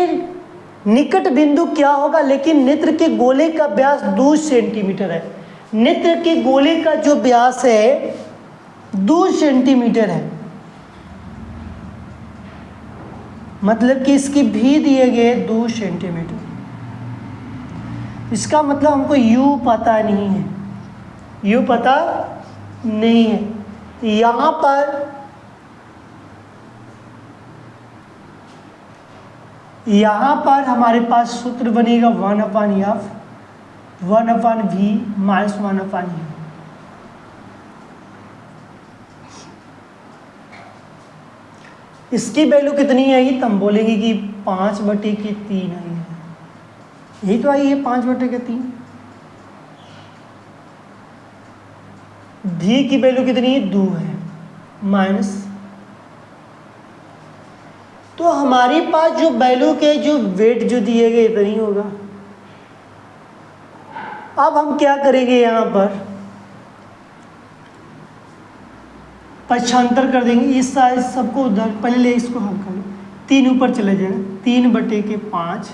निकट बिंदु क्या होगा, लेकिन नेत्र के गोले का व्यास 2 सेंटीमीटर है। नेत्र के गोले का जो व्यास है 2 सेंटीमीटर है, मतलब कि इसकी भी दिए गए 2 सेंटीमीटर। इसका मतलब हमको U पता नहीं है, U पता नहीं है। यहाँ पर हमारे पास सूत्र बनेगा 1/F 1/V माइनस 1/U। इसकी वैल्यू कितनी आई, तो हम बोलेंगे कि 5/3 आई है। यही तो आई है 5/3। V की वैल्यू कितनी है, 2 है, माइनस। तो हमारे पास जो वैल्यू के जो वेट जो दिए गए इतना ही होगा। अब हम क्या करेंगे, यहाँ पर पक्षांतर कर देंगे, इस साइज सबको उधर, पहले इसको हल कर लो, 3 ऊपर चले जाएगा, 3/5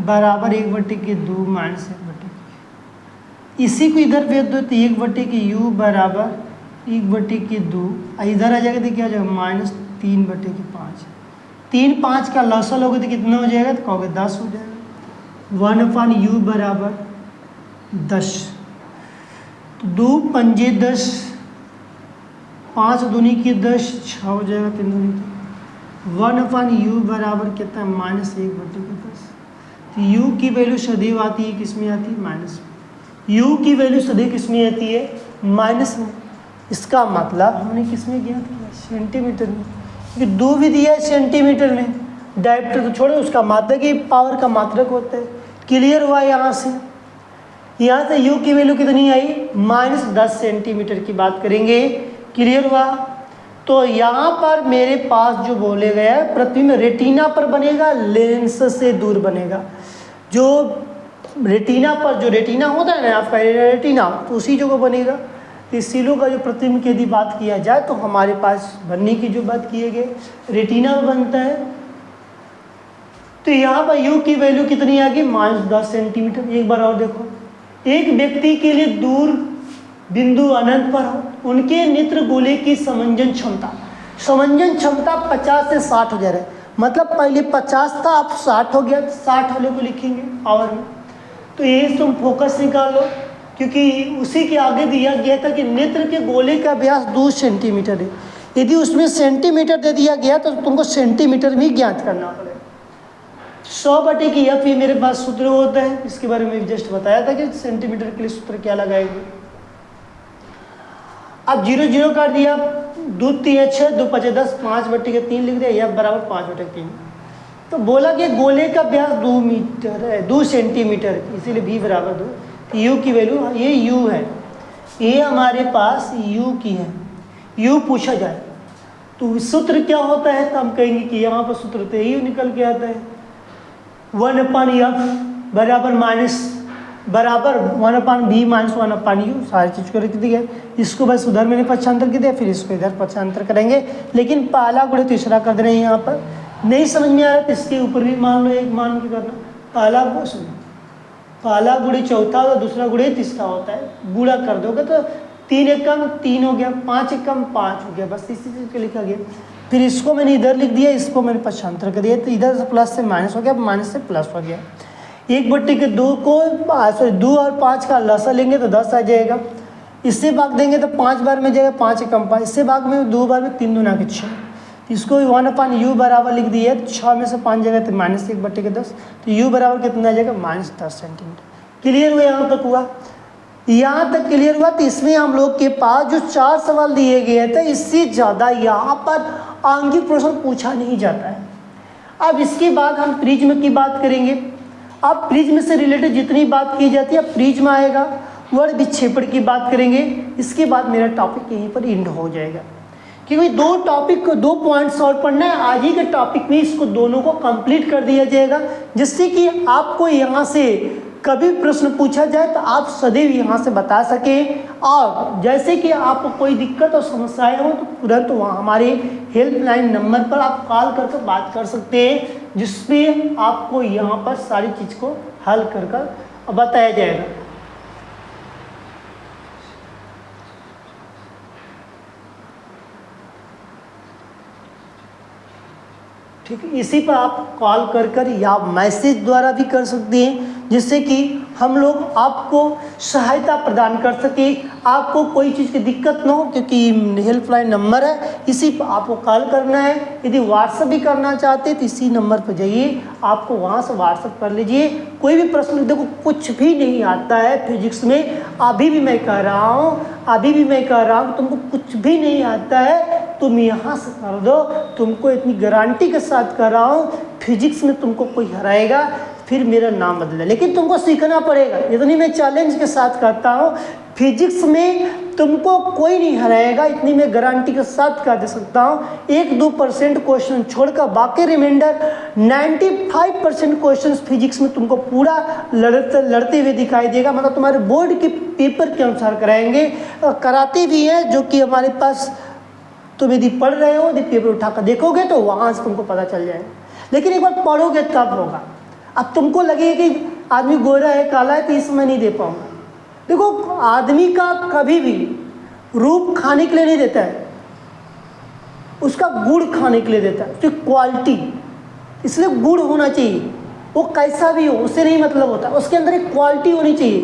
बराबर 1/2 माइनस 1/2। इसी को इधर भेज दो तो 1/U बराबर 1/2, इधर आ जाएगा तो क्या हो जाएगा, माइनस 3/5। 3 5 का लॉसल होगा तो कितना हो जाएगा, तो कहोगे 10 हो जाएगा। 1/U बराबर 10, तो 2 पंजे 10, 5 दूनी की 10, 6 हो जाएगा, 3 दूनी की 1/U बराबर कितना है, माइनस 1/10। तो U की वैल्यू सदैव आती है किस में आती है, माइनस में। U की वैल्यू सदैव किस में आती है, माइनस में। इसका मतलब हमने किस में ज्ञात किया, सेंटीमीटर में, क्योंकि 2 भी दिया है सेंटीमीटर में। डायरेक्टर तो छोड़ो, उसका मात्रक ही पावर का मात्रक होता है। क्लियर हुआ यहाँ से U की वैल्यू कितनी आई, -10 सेंटीमीटर की बात करेंगे। क्लियर हुआ। तो यहाँ पर मेरे पास जो बोले गया प्रतिबिंब रेटिना पर बनेगा, लेंस से दूर बनेगा। जो रेटिना पर, जो रेटिना होता है ना आपका रेटिना, तो उसी जगह बनेगा। इस सीलो का जो प्रतिबिंब की यदि बात किया जाए तो हमारे पास बनने की जो बात किए गए रेटिना में बनता है। तो यहाँ पर U की वैल्यू कितनी आ गई, -10 सेंटीमीटर। एक बार और देखो, एक व्यक्ति के लिए दूर बिंदु अनंत पर हो, उनके नेत्र गोले की समंजन क्षमता 50 से 60 हो जा रहा है। मतलब पहले 50 था, अब 60 हो गया, 60 वाले को लिखेंगे पावर में। तो ये तुम फोकस निकाल लो, क्योंकि उसी के आगे दिया गया था कि नेत्र के गोले का व्यास 2 सेंटीमीटर है। यदि उसमें सेंटीमीटर दे दिया गया तो तुमको सेंटीमीटर में ज्ञात करना पड़ेगा। 100/F मेरे पास सूत्र होता है, इसके बारे में जस्ट बताया था कि सेंटीमीटर के लिए सूत्र क्या लगाएंगे। अब 0 0 कर दिया, 2 3 6, 2 5 10, 5/3 लिख दिया, F बराबर 5/3। तो बोला कि गोले का व्यास 2 मीटर है, 2 सेंटीमीटर, इसीलिए V बराबर 2। तो U की वैल्यू, ये U है, ये हमारे पास u की है, u पूछा जाए तो सूत्र क्या होता है, तो हम कहेंगे कि यहाँ पर सूत्र तो यही निकल के आता है 1/f बराबर माइनस बराबर 1/b माइनस 1/u, सारी चीज़ को लिख दिया। इसको बस उधर मैंने पक्षांतर कर दिया, फिर इसको इधर पक्षांतर करेंगे, लेकिन पहला गुणे तीसरा कर देना है। यहाँ पर नहीं समझ में आ रहा तो इसके ऊपर भी मान लो, एक मान के करना, पहला गुणे चौथा और दूसरा गुणे तीसरा होता है, गुणा कर दोगे तो 3 एकम 3 हो गया, 5 एकम 5 हो गया, बस इसी चीज़ को लिखा गया। फिर इसको मैंने इधर लिख दिया, इसको मैंने पक्षांतर कर दिया, तो इधर से प्लस से माइनस हो गया, माइनस से प्लस हो गया। 1/2 को 2 और 5 का लसा लेंगे तो 10 आ जाएगा, इससे भाग देंगे तो 5 बार में जाएगा, 5 एकम 5, इससे भाग में 2 बार में 3 दूना के 6, इसको 1/u बराबर लिख दिए, 6 में से 5 जाएगा तो -1/10, तो u बराबर कितना आ जाएगा -10 सेंटीमीटर। क्लियर हुआ? यहाँ तक हुआ? यहाँ तक क्लियर हुआ? तो इसमें हम लोग के पास जो 4 सवाल दिए गए थे, इससे ज़्यादा यहाँ पर आंगिक प्रश्न पूछा नहीं जाता है। अब इसके बाद हम प्रिज्म की बात करेंगे। अब प्रिज्म से रिलेटेड जितनी बात की जाती है, प्रिज्म आएगा, वर्ग विक्षेपण की बात करेंगे, इसके बाद मेरा टॉपिक यहीं पर एंड हो जाएगा, क्योंकि 2 टॉपिक को 2 पॉइंट्स और पढ़ना है। आज ही के टॉपिक में इसको दोनों को कंप्लीट कर दिया जाएगा, जिससे कि आपको यहाँ से कभी प्रश्न पूछा जाए तो आप सदैव यहाँ से बता सकें, और जैसे कि आपको कोई दिक्कत और समस्याएं हो तो तुरंत वहाँ हमारे हेल्पलाइन नंबर पर आप कॉल करके बात कर सकते हैं, जिसमें आपको यहाँ पर सारी चीज़ को हल कर बताया जाएगा। ठीक है, इसी पर आप कॉल कर या मैसेज द्वारा भी कर सकते हैं, जिससे कि हम लोग आपको सहायता प्रदान कर सके, आपको कोई चीज़ की दिक्कत ना हो, क्योंकि हेल्पलाइन नंबर है, इसी पर आपको कॉल करना है। यदि व्हाट्सएप भी करना चाहते हैं तो इसी नंबर पर जाइए, आपको वहाँ से व्हाट्सएप कर लीजिए। कोई भी प्रश्न, देखो कुछ भी नहीं आता है फिजिक्स में, अभी भी मैं कह रहा हूँ तुमको कुछ भी नहीं आता है, तुम यहाँ से कर दो, तुमको इतनी गारंटी के साथ कर रहा हूँ, फिजिक्स में तुमको कोई हराएगा फिर मेरा नाम बदला, लेकिन तुमको सीखना पड़ेगा। इतनी मैं चैलेंज के साथ कहता हूँ, फिजिक्स में तुमको कोई नहीं हराएगा, इतनी मैं गारंटी के साथ कह दे सकता हूँ। 1-2% क्वेश्चन छोड़कर बाकी रिमाइंडर 95% क्वेश्चन फिजिक्स में तुमको पूरा लड़ते हुए दिखाई देगा। मतलब तुम्हारे बोर्ड के पेपर के अनुसार कराएंगे, कराते भी हैं, जो कि हमारे पास तुम यदि पढ़ रहे हो, यदि पेपर उठाकर देखोगे तो वहाँ से तुमको पता चल जाएगा, लेकिन एक बार पढ़ोगे तब होगा। अब तुमको लगेगा कि आदमी गोरा है काला है तो इसमें नहीं दे पाऊंगा। देखो, आदमी का कभी भी रूप खाने के लिए नहीं देता है, उसका गुण खाने के लिए देता है, उसकी क्वालिटी। इसलिए गुण होना चाहिए, वो कैसा भी हो उससे नहीं मतलब होता, उसके अंदर एक क्वालिटी होनी चाहिए,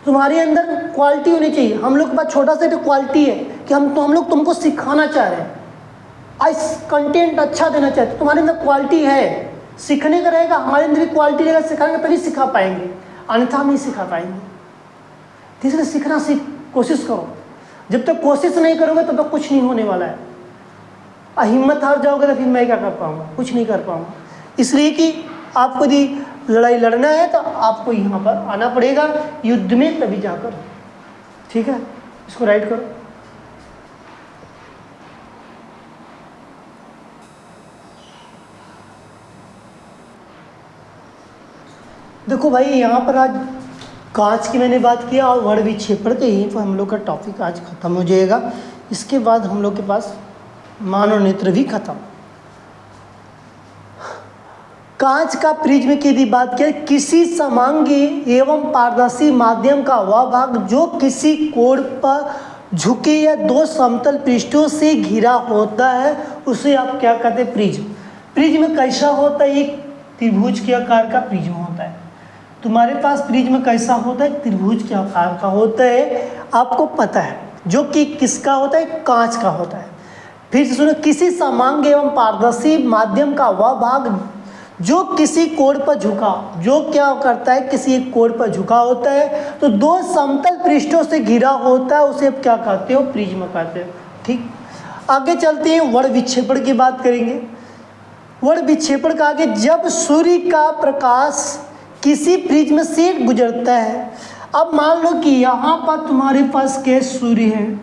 तुम्हारे अंदर क्वालिटी होनी चाहिए। हम लोग के पास छोटा सा एक क्वालिटी है कि हम लोग तुमको सिखाना चाह रहे हैं, आज कंटेंट अच्छा देना चाहते, तुम्हारे अंदर क्वालिटी है, सीखने का रहेगा, हमारे अंदर भी क्वालिटी रहेगा, सिखाएंगे तभी सिखा पाएंगे, अन्यथा हम नहीं सिखा पाएंगे। इसलिए सीखना कोशिश करो, जब तक कोशिश नहीं करोगे तब तक कुछ नहीं होने वाला है। हिम्मत हार जाओगे तो फिर मैं क्या कर पाऊंगा, कुछ नहीं कर पाऊंगा। इसलिए कि आपको यदि लड़ाई लड़ना है तो आपको यहाँ पर आना पड़ेगा युद्ध में, तभी जाकर। ठीक है, इसको राइट करो। देखो भाई, यहाँ पर आज कांच की मैंने बात किया और वर्ग विक्षेपण के, यहीं पर हम लोग का टॉपिक आज खत्म हो जाएगा। इसके बाद हम लोग के पास मानव नेत्र भी खत्म। कांच का प्रिज्म की यदि बात करें, किसी समांगी एवं पारदर्शी माध्यम का वह भाग जो किसी कोण पर झुके या 2 समतल पृष्ठों से घिरा होता है, उसे आप क्या कहते हैं? प्रिज्म। प्रिज्म कैसा होता है? एक त्रिभुज के आकार का प्रिज्म होता है। तुम्हारे पास प्रिज्म कैसा होता है? त्रिभुज के आकार का होता है, आपको पता है, जो कि किसका होता है? कांच का होता है। फिर से सुनो, किसी समांग एवं पारदर्शी माध्यम का वह भाग जो किसी कोण पर झुका, जो क्या करता है? किसी एक कोण पर झुका होता है, तो 2 समतल पृष्ठों से घिरा होता है, उसे क्या कहते हो? प्रिज्म कहते हो। ठीक, आगे चलते हैं, वर्ग विक्षेपण की बात करेंगे। वर्ग विक्षेपण का आगे, जब सूर्य का प्रकाश किसी प्रिज्म से गुजरता है, अब मान लो कि यहाँ पर तुम्हारे पास क्या सूर्य है।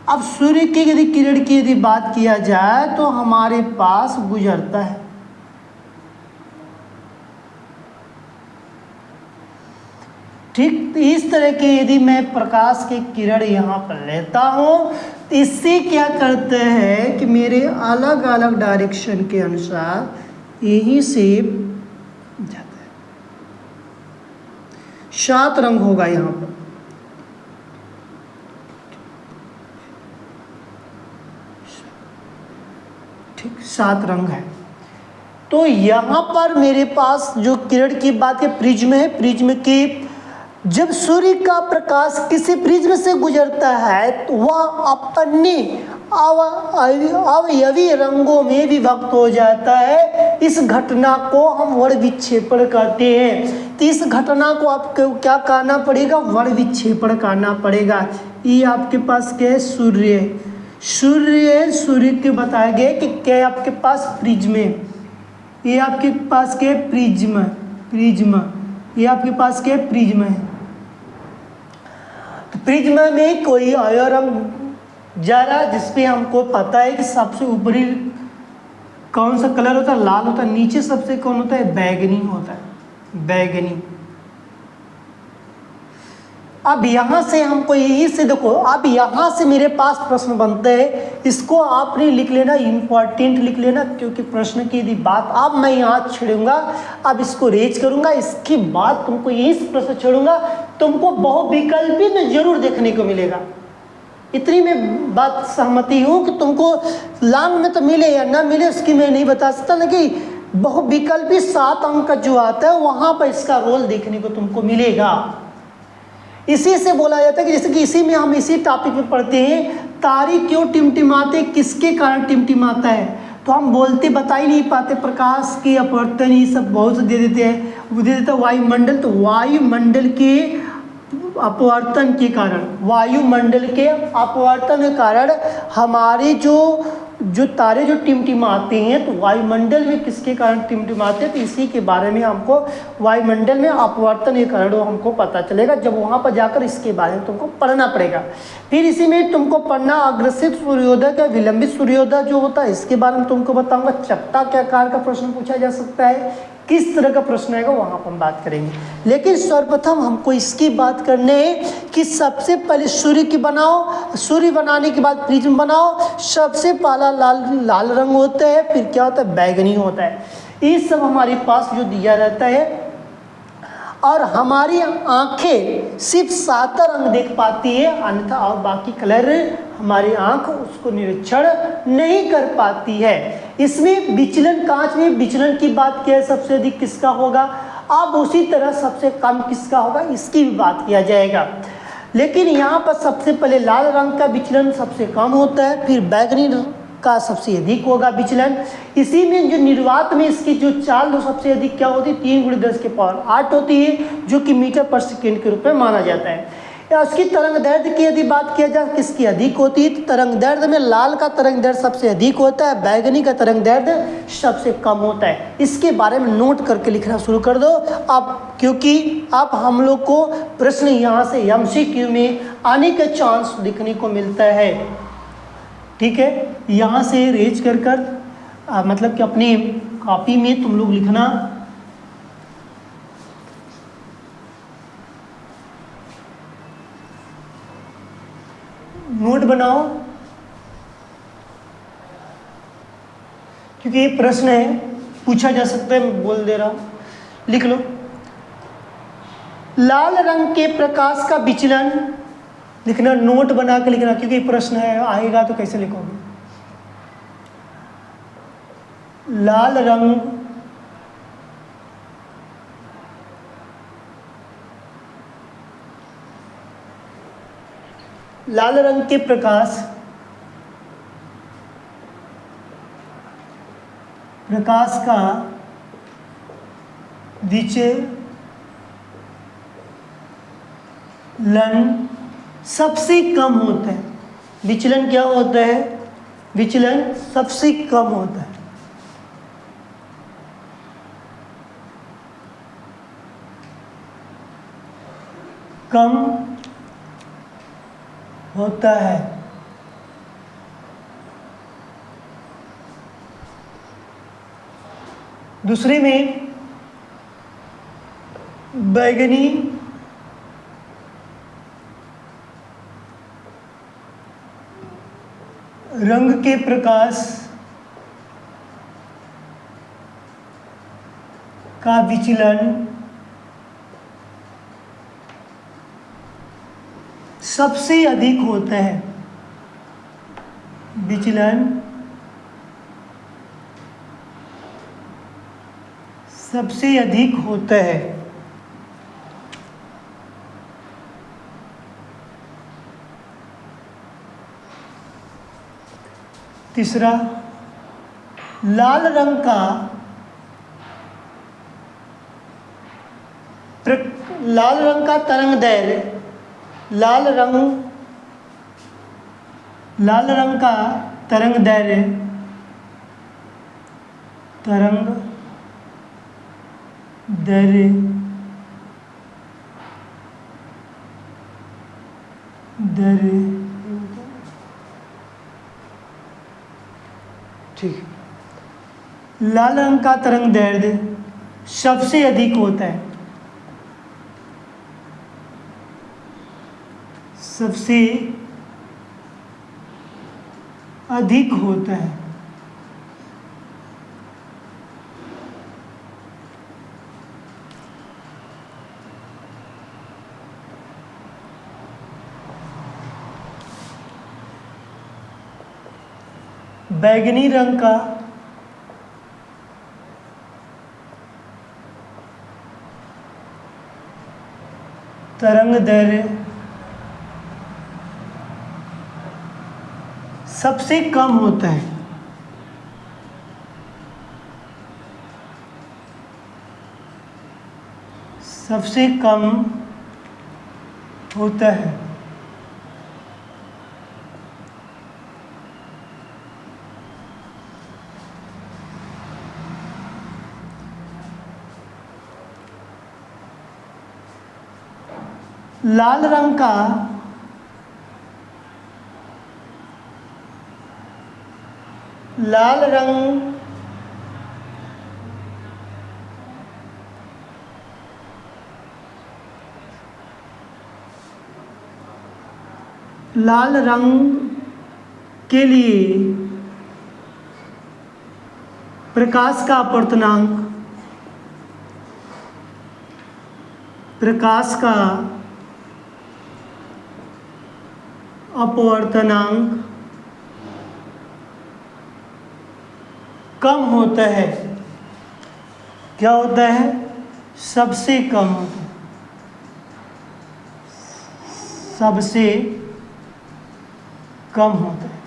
अब सूर्य की यदि किरण की यदि बात किया जाए तो हमारे पास गुजरता है, ठीक। तो इस तरह के यदि मैं प्रकाश की किरण यहाँ पर लेता हूँ तो इससे क्या करते हैं कि मेरे अलग अलग डायरेक्शन के अनुसार यही से जाता है। 7 रंग होगा यहाँ पर, ठीक, 7 रंग है। तो यहाँ पर मेरे पास जो किरण की बात है प्रिज्म है। प्रिज्म की जब सूर्य का प्रकाश किसी प्रिज्म से गुजरता है तो वह अपने अवयवी रंगों में विभक्त हो जाता है। इस घटना को हम वर्ण विक्षेपण कहते हैं। तो इस घटना को आपको क्या कहना पड़ेगा? वर्ण विक्षेपण कहना पड़ेगा। ये आपके पास क्या है? सूर्य। सूर्य के बताया गया कि क्या आपके पास प्रिज्म है। ये आपके पास क्या है? प्रिज्म। ये आपके पास क्या है? प्रिज्म है। तो प्रिज्म में कोई आया रंग जा रहा है जिसपे हमको पता है कि सबसे ऊपरी कौन सा कलर होता है? लाल होता है। नीचे सबसे कौन होता है? बैगनी होता है, बैगनी। अब यहाँ से हमको यही से देखो, अब यहाँ से मेरे पास प्रश्न बनते हैं। इसको आपने लिख लेना, इम्पॉर्टेंट लिख लेना, क्योंकि प्रश्न की यदि बात अब मैं यहाँ छेड़ूंगा, अब इसको रेज करूंगा, इसके बाद तुमको यही प्रश्न छेड़ूंगा, तुमको बहुविकल्पी में जरूर देखने को मिलेगा। इतनी मैं बात सहमति हूँ कि तुमको लांग में तो मिले या ना मिले उसकी मैं नहीं बता सकता, लेकिन बहुविकल्पी 7 अंक का जो आता है वहाँ पर इसका रोल देखने को तुमको मिलेगा। इसी से बोला जाता है कि जैसे कि इसी में हम इसी टॉपिक में पढ़ते हैं, तारे क्यों टिमटिमाते, किसके कारण टिमटिमाता है, तो हम बोलते बता ही नहीं पाते। प्रकाश की अपवर्तन ये सब बहुत से दे देते हैं, वो दे देता है वायुमंडल। तो वायुमंडल के अपवर्तन के कारण, वायुमंडल के अपवर्तन के कारण हमारे जो तारे जो टिमटिमाते हैं, तो वायुमंडल में किसके कारण टिमटिमाते हैं, तो इसी के बारे में हमको वायुमंडल में अपवर्तन के कारण वो हमको पता चलेगा। जब वहाँ पर जाकर इसके बारे में तुमको पढ़ना पड़ेगा। फिर इसी में तुमको पढ़ना अग्रसित सूर्योदय का विलंबित सूर्योदय जो होता है, इसके बारे में तुमको बताऊंगा। चपटा क्या आकार का प्रश्न पूछा जा सकता है, किस तरह का प्रश्न आएगा, वहाँ पर हम बात करेंगे। लेकिन सर्वप्रथम हमको इसकी बात करने है कि सबसे पहले सूर्य की बनाओ, सूर्य बनाने के बाद प्रिज्म बनाओ। सबसे पहला लाल रंग होता है, फिर क्या होता है? बैगनी होता है। ये सब हमारे पास जो दिया रहता है, और हमारी आंखें सिर्फ 7 रंग देख पाती है, अन्यथा और बाकी कलर हमारी आंख उसको निरीक्षण नहीं कर पाती है। इसमें विचलन, कांच में विचलन की बात किया है, सबसे अधिक किसका होगा। अब उसी तरह सबसे कम किसका होगा, इसकी भी बात किया जाएगा। लेकिन यहाँ पर सबसे पहले लाल रंग का विचलन सबसे कम होता है, फिर बैगनी का सबसे अधिक होगा विचलन। इसी में जो निर्वात में इसकी जो चाल सबसे अधिक क्या होती है? 3 × 10⁸ होती है, जो कि मीटर पर सेकेंड के रूप में माना जाता है। या उसकी तरंग दैर्ध्य की यदि बात किया जाए किसकी अधिक होती है, तो तरंग दैर्ध्य में लाल का तरंग दैर्ध्य सबसे अधिक होता है, बैगनी का तरंग दैर्ध्य सबसे कम होता है। इसके बारे में नोट करके लिखना शुरू कर दो अब, क्योंकि अब हम लोग को प्रश्न यहाँ से MCQ में आने का चांस दिखने को मिलता है। ठीक है, यहाँ से रेज कर मतलब कि अपनी कॉपी में तुम लोग लिखना, नोट बनाओ, क्योंकि ये प्रश्न है, पूछा जा सकता है, मैं बोल दे रहा हूँ, लिख लो। लाल रंग के प्रकाश का विचलन लिखना, नोट बना के लिखना, क्योंकि प्रश्न है आएगा तो कैसे लिखोगे। लाल रंग के प्रकाश का विचलन सबसे कम होता है। विचलन क्या होता है? विचलन सबसे कम होता है। कम होता है। दूसरे में बैंगनी रंग के प्रकाश का विचलन सबसे अधिक होता है। विचलन सबसे अधिक होता है। तीसरा, लाल रंग का तरंग दैर्ध्य लाल रंग का तरंग दैर्ध्य ठीक है। लाल रंग का तरंग दैर्ध्य सबसे अधिक होता है। सबसे अधिक होता है। बैंगनी रंग का तरंग दैर्ध्य सबसे कम होता है। सबसे कम होता है। लाल रंग का लाल रंग के लिए प्रकाश का अपवर्तनांक कम होता है। क्या होता है? सबसे कम होता है। सबसे कम होता है।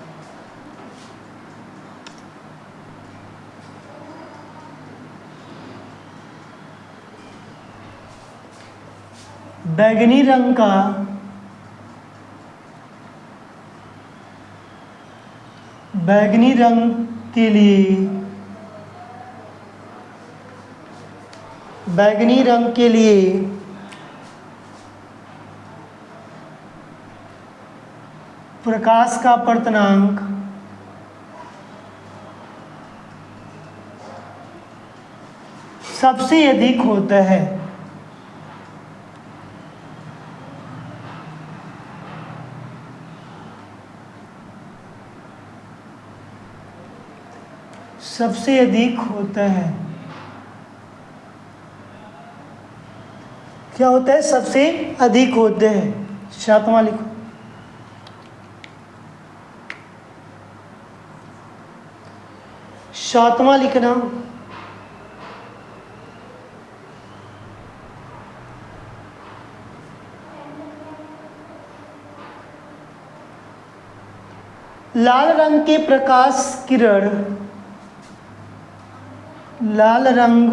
बैंगनी रंग के लिए प्रकाश का अपवर्तनांक सबसे अधिक होता है। सबसे अधिक होता है। क्या होता है? सबसे अधिक होते हैं। सातवां लिखो। सातवां लिखना, लाल रंग के प्रकाश किरण लाल रंग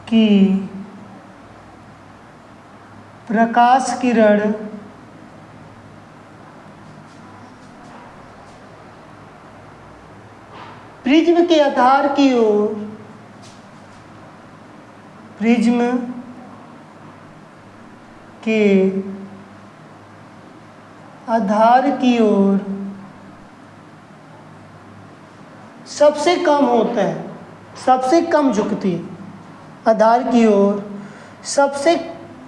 की प्रकाश किरण प्रिज्म के आधार की ओर के आधार की ओर सबसे कम होता है, सबसे कम झुकती है, आधार की ओर सबसे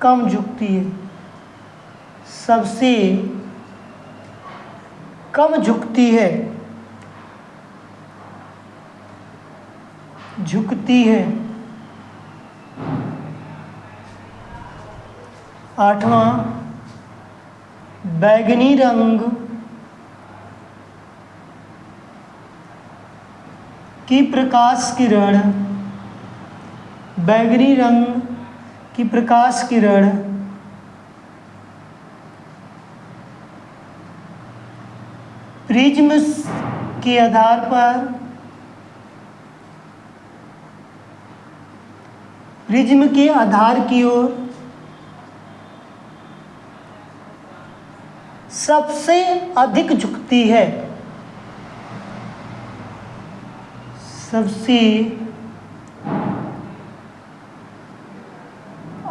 कम झुकती है, सबसे कम झुकती है, झुकती है। 8वां, बैगनी रंग की प्रकाश किरण, बैगनी रंग की प्रकाश किरण प्रिज्म के आधार पर, प्रिज्म के आधार की ओर सबसे अधिक झुकती है, सबसे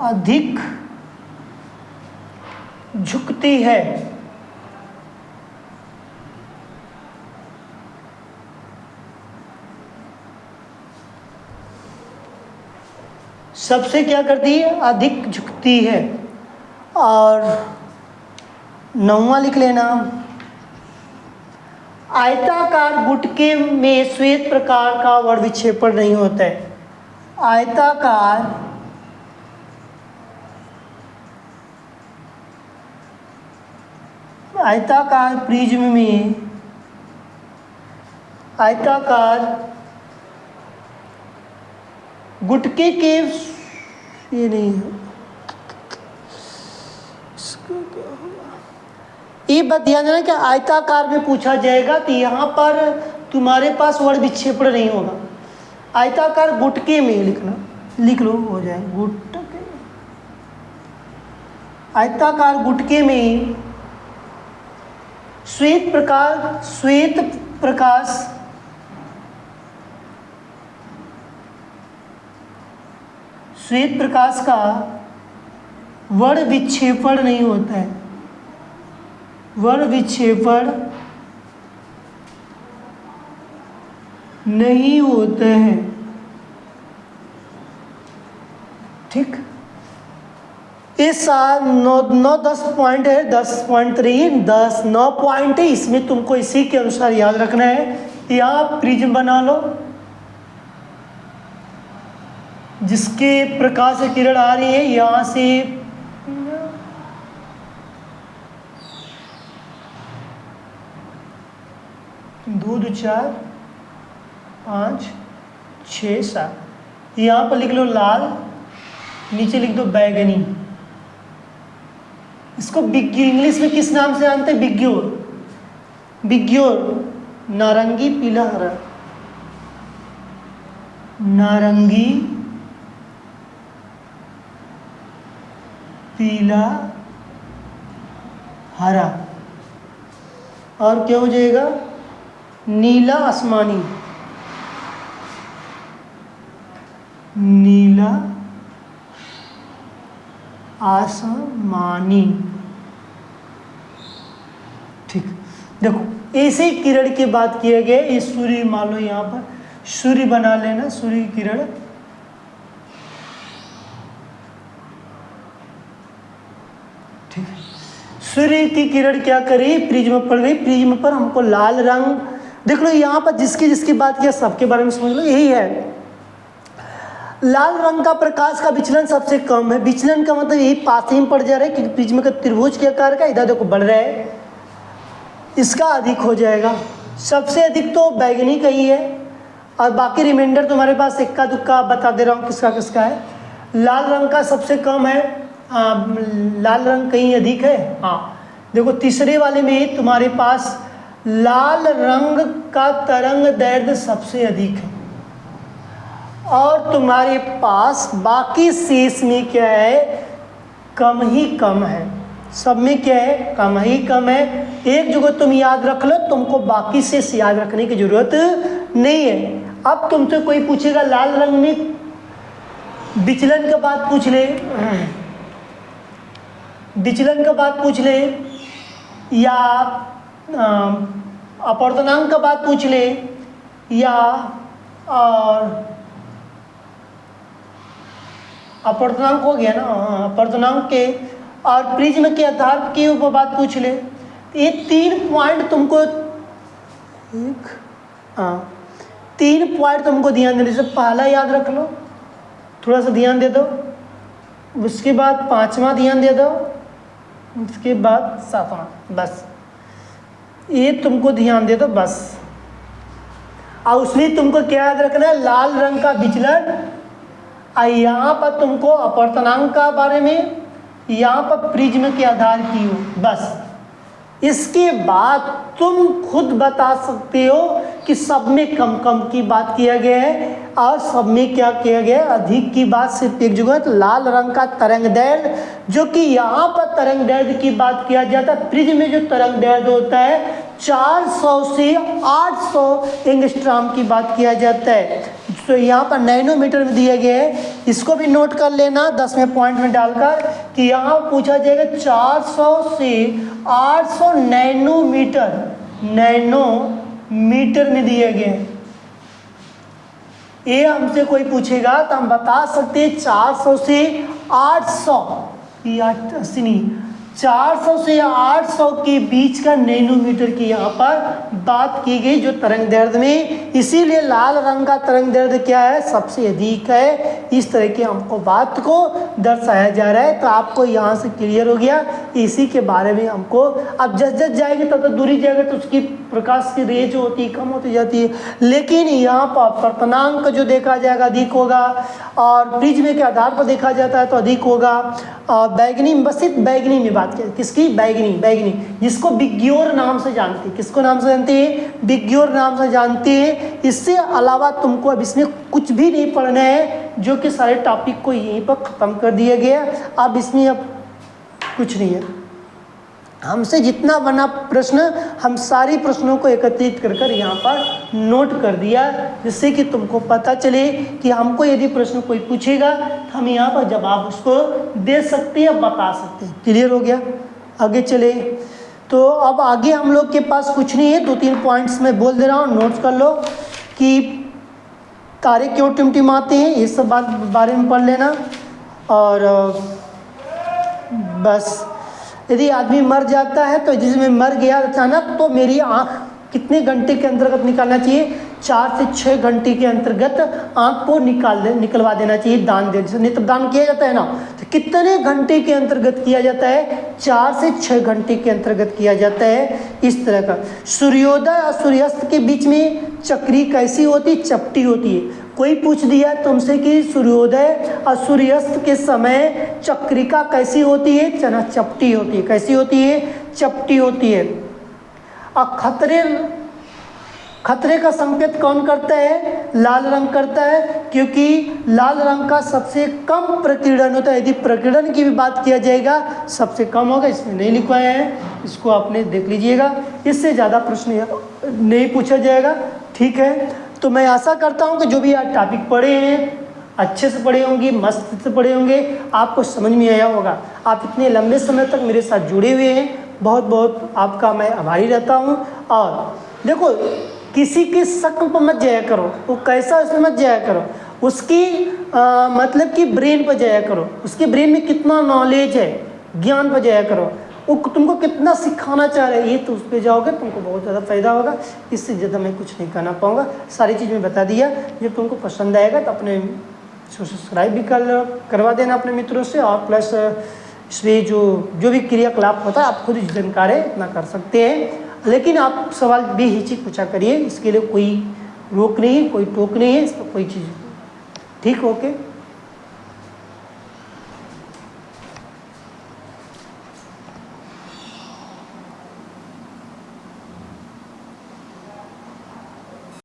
अधिक झुकती है। सबसे क्या करती है? अधिक झुकती है। और 9वां लिख लेना, आयताकार गुटके में श्वेत प्रकार का वर्ण विक्षेपण नहीं होता है। आयताकार प्रिज्म में, आयताकार गुटके के, ये नहीं है, इसका क्या होगा? ये बात ध्यान देना कि आयताकार में पूछा जाएगा तो यहाँ पर तुम्हारे पास वर्ण विक्षेपण नहीं होगा। आयताकार गुटके में लिखना, लिख लो, हो जाए गुटके। आयताकार गुटके में श्वेत प्रकाश का वर्ण विक्षेपण नहीं होता है, वर्ण विक्षेपण नहीं होते हैं। ठीक, इस 9-10 पॉइंट है, 10.3 पॉइंट है, इसमें तुमको इसी के अनुसार याद रखना है। यहाँ प्रिज्म बना लो जिसके प्रकाश से किरण आ रही है, यहाँ से 2 2 4 5 6 7, यहाँ पर लिख लो लाल, नीचे लिख दो बैगनी। इसको इंग्लिश में किस नाम से जानते हैं? बिग्योर, बिग्योर, नारंगी पीला हरा, नारंगी पीला हरा। और क्या हो जाएगा? नीला आसमानी, नीला आसमानी। ठीक, देखो ऐसे किरण की बात किया गया। ये सूर्य, मान लो यहाँ पर सूर्य बना लेना, सूर्य की किरण। ठीक है, सूर्य की किरण क्या करी? प्रिज्म पर गई, प्रिज्म पर हमको लाल रंग, देख लो यहाँ पर जिसकी जिसकी बात किया सबके बारे में समझ लो। यही है, लाल रंग का प्रकाश का विचलन सबसे कम है। विचलन का मतलब यही पास ही में पड़ जा रहा है, क्योंकि प्रिज्म का त्रिभुज के आकार का इधर देखो बढ़ रहा है, इसका अधिक हो जाएगा। सबसे अधिक तो बैगनी का ही है, और बाकी रिमाइंडर तुम्हारे पास इक्का दुक्का बता दे रहा हूँ किसका किसका है। लाल रंग का सबसे कम है, लाल रंग कहीं अधिक है। हाँ देखो, तीसरे वाले में तुम्हारे पास लाल रंग का तरंग दैर्ध्य सबसे अधिक है, और तुम्हारे पास बाकी शेष में क्या है? कम ही कम है। सब में क्या है? कम ही कम है। एक जगह तुम याद रख लो, तुमको बाकी शेष याद रखने की जरूरत नहीं है। अब तुमसे कोई पूछेगा लाल रंग में विचलन का बात पूछ ले, विचलन का बात पूछ ले, या अपवर्तनांक का बात पूछ ले, या और अपवर्तनांक हो गया ना, अपवर्तनांक के और प्रिज्म के आधार के ऊपर बात पूछ ले। ये 3 पॉइंट तुमको 3 पॉइंट तुमको ध्यान देने से पहला याद रख लो, थोड़ा सा ध्यान दे दो, उसके बाद 5वां ध्यान दे दो, उसके बाद 7वां, बस ये तुमको ध्यान दे दो बस। और उसमें तुमको क्या याद रखना है, लाल रंग का विचलन, और यहाँ पर तुमको अपवर्तनांक का बारे में, यहाँ पर प्रिज्म के आधार की हो, बस। इसके बाद तुम खुद बता सकते हो कि सब में कम कम की बात किया गया है और सब में क्या किया गया है, अधिक की बात सिर्फ एक जगह। तो लाल रंग का तरंग दैर्ध्य, जो कि यहाँ पर तरंग दैर्ध्य की बात किया जाता है, प्रिज्म में जो तरंग दैर्ध्य होता है 400 से 800 एंगस्ट्रॉम की बात किया जाता है। तो यहाँ पर नैनोमीटर में दिया गया है, इसको भी नोट कर लेना 10वें पॉइंट में डालकर कि यहाँ पूछा जाएगा 400 से 800 नैनोमीटर में दिया गया है। ये हमसे कोई पूछेगा तो हम बता सकते हैं 400 से 800, 80 नहीं, 400 से 800 के बीच का नैनोमीटर की यहाँ पर बात की गई जो तरंग दैर्ध्य में। इसीलिए लाल रंग का तरंग दैर्ध्य क्या है, सबसे अधिक है। इस तरह की हमको बात को दर्शाया जा रहा है। तो आपको यहाँ से क्लियर हो गया, इसी के बारे में हमको अब जस जस जाएगी तब तो दूरी जाएगा तो उसकी प्रकाश की रेंज जो होती है कम होती जाती है। लेकिन यहाँ पर अपवर्तनांक जो देखा जाएगा अधिक होगा, और प्रिज्म के आधार पर देखा जाता है तो अधिक होगा। और बैगनी, बस सिर्फ बैगनी में बात की, किसकी, बैगनी, जिसको बिग्योर नाम से जानते हैं। किसको नाम से जानते हैं, बिग्योर नाम से जानते हैं। इससे अलावा तुमको अब इसमें कुछ भी नहीं पढ़ना है, जो कि सारे टॉपिक को यहीं पर ख़त्म कर दिया गया। अब इसमें अब कुछ नहीं है, हमसे जितना बना प्रश्न हम सारी प्रश्नों को एकत्रित कर यहाँ पर नोट कर दिया, जिससे कि तुमको पता चले कि हमको यदि प्रश्न कोई पूछेगा तो हम यहाँ पर जवाब उसको दे सकते हैं, बता सकते हैं। क्लियर हो गया, आगे चले। तो अब आगे हम लोग के पास कुछ नहीं है, 2-3 पॉइंट्स मैं बोल दे रहा हूँ, नोट्स कर लो कि तारे क्यों टिमटिमाते हैं, ये सब बात बारे में पढ़ लेना। और बस यदि आदमी मर जाता है तो जिसमें मर गया अचानक, तो मेरी आँख कितने घंटे के अंतर्गत निकालना चाहिए, 4 से 6 घंटे के अंतर्गत आँख को निकलवा देना चाहिए, दान दे, जैसे नेत्रदान किया जाता है ना, तो कितने घंटे के अंतर्गत किया जाता है, 4 से 6 घंटे के अंतर्गत किया जाता है। इस तरह का सूर्योदय और सूर्यास्त के बीच में चक्री कैसी होती, चपटी होती है। कोई पूछ दिया तुमसे कि सूर्योदय और सूर्यास्त के समय चक्रिका कैसी होती है, चना चपटी होती है। कैसी होती है, चपटी होती है। और खतरे का संकेत कौन करता है, लाल रंग करता है, क्योंकि लाल रंग का सबसे कम प्रकीर्णन होता है। यदि प्रकीर्णन की भी बात किया जाएगा सबसे कम होगा, इसमें नहीं लिखवाया है, इसको आपने देख लीजिएगा, इससे ज़्यादा प्रश्न नहीं पूछा जाएगा। ठीक है, तो मैं आशा करता हूँ कि जो भी आज टॉपिक पढ़े हैं अच्छे से पढ़े होंगे, मस्त से पढ़े होंगे, आपको समझ में आया होगा। आप इतने लंबे समय तक मेरे साथ जुड़े हुए हैं, बहुत बहुत आपका मैं आभारी रहता हूँ। और देखो, किसी के शक पर मत जाया करो, वो कैसा उसमें मत जाया करो, उसकी मतलब कि ब्रेन पर जाया करो, उसके ब्रेन में कितना नॉलेज है, ज्ञान पर जाया करो, वो तुमको कितना सिखाना चाह रहे हैं, ये तो उस पर जाओगे तुमको बहुत ज़्यादा फायदा होगा। इससे ज़्यादा मैं कुछ नहीं कहना पाऊँगा, सारी चीज़ मैं बता दिया। जब तुमको पसंद आएगा तो अपने सब्सक्राइब भी करवा देना अपने मित्रों से, और प्लस इसमें जो भी क्रियाकलाप होता है आप खुद जानकार है, इतना कर सकते हैं। लेकिन आप सवाल बेहिचक पूछा करिए, इसके लिए कोई रोक नहीं है, कोई टोक नहीं है, इसका कोई चीज़। ठीक, ओके।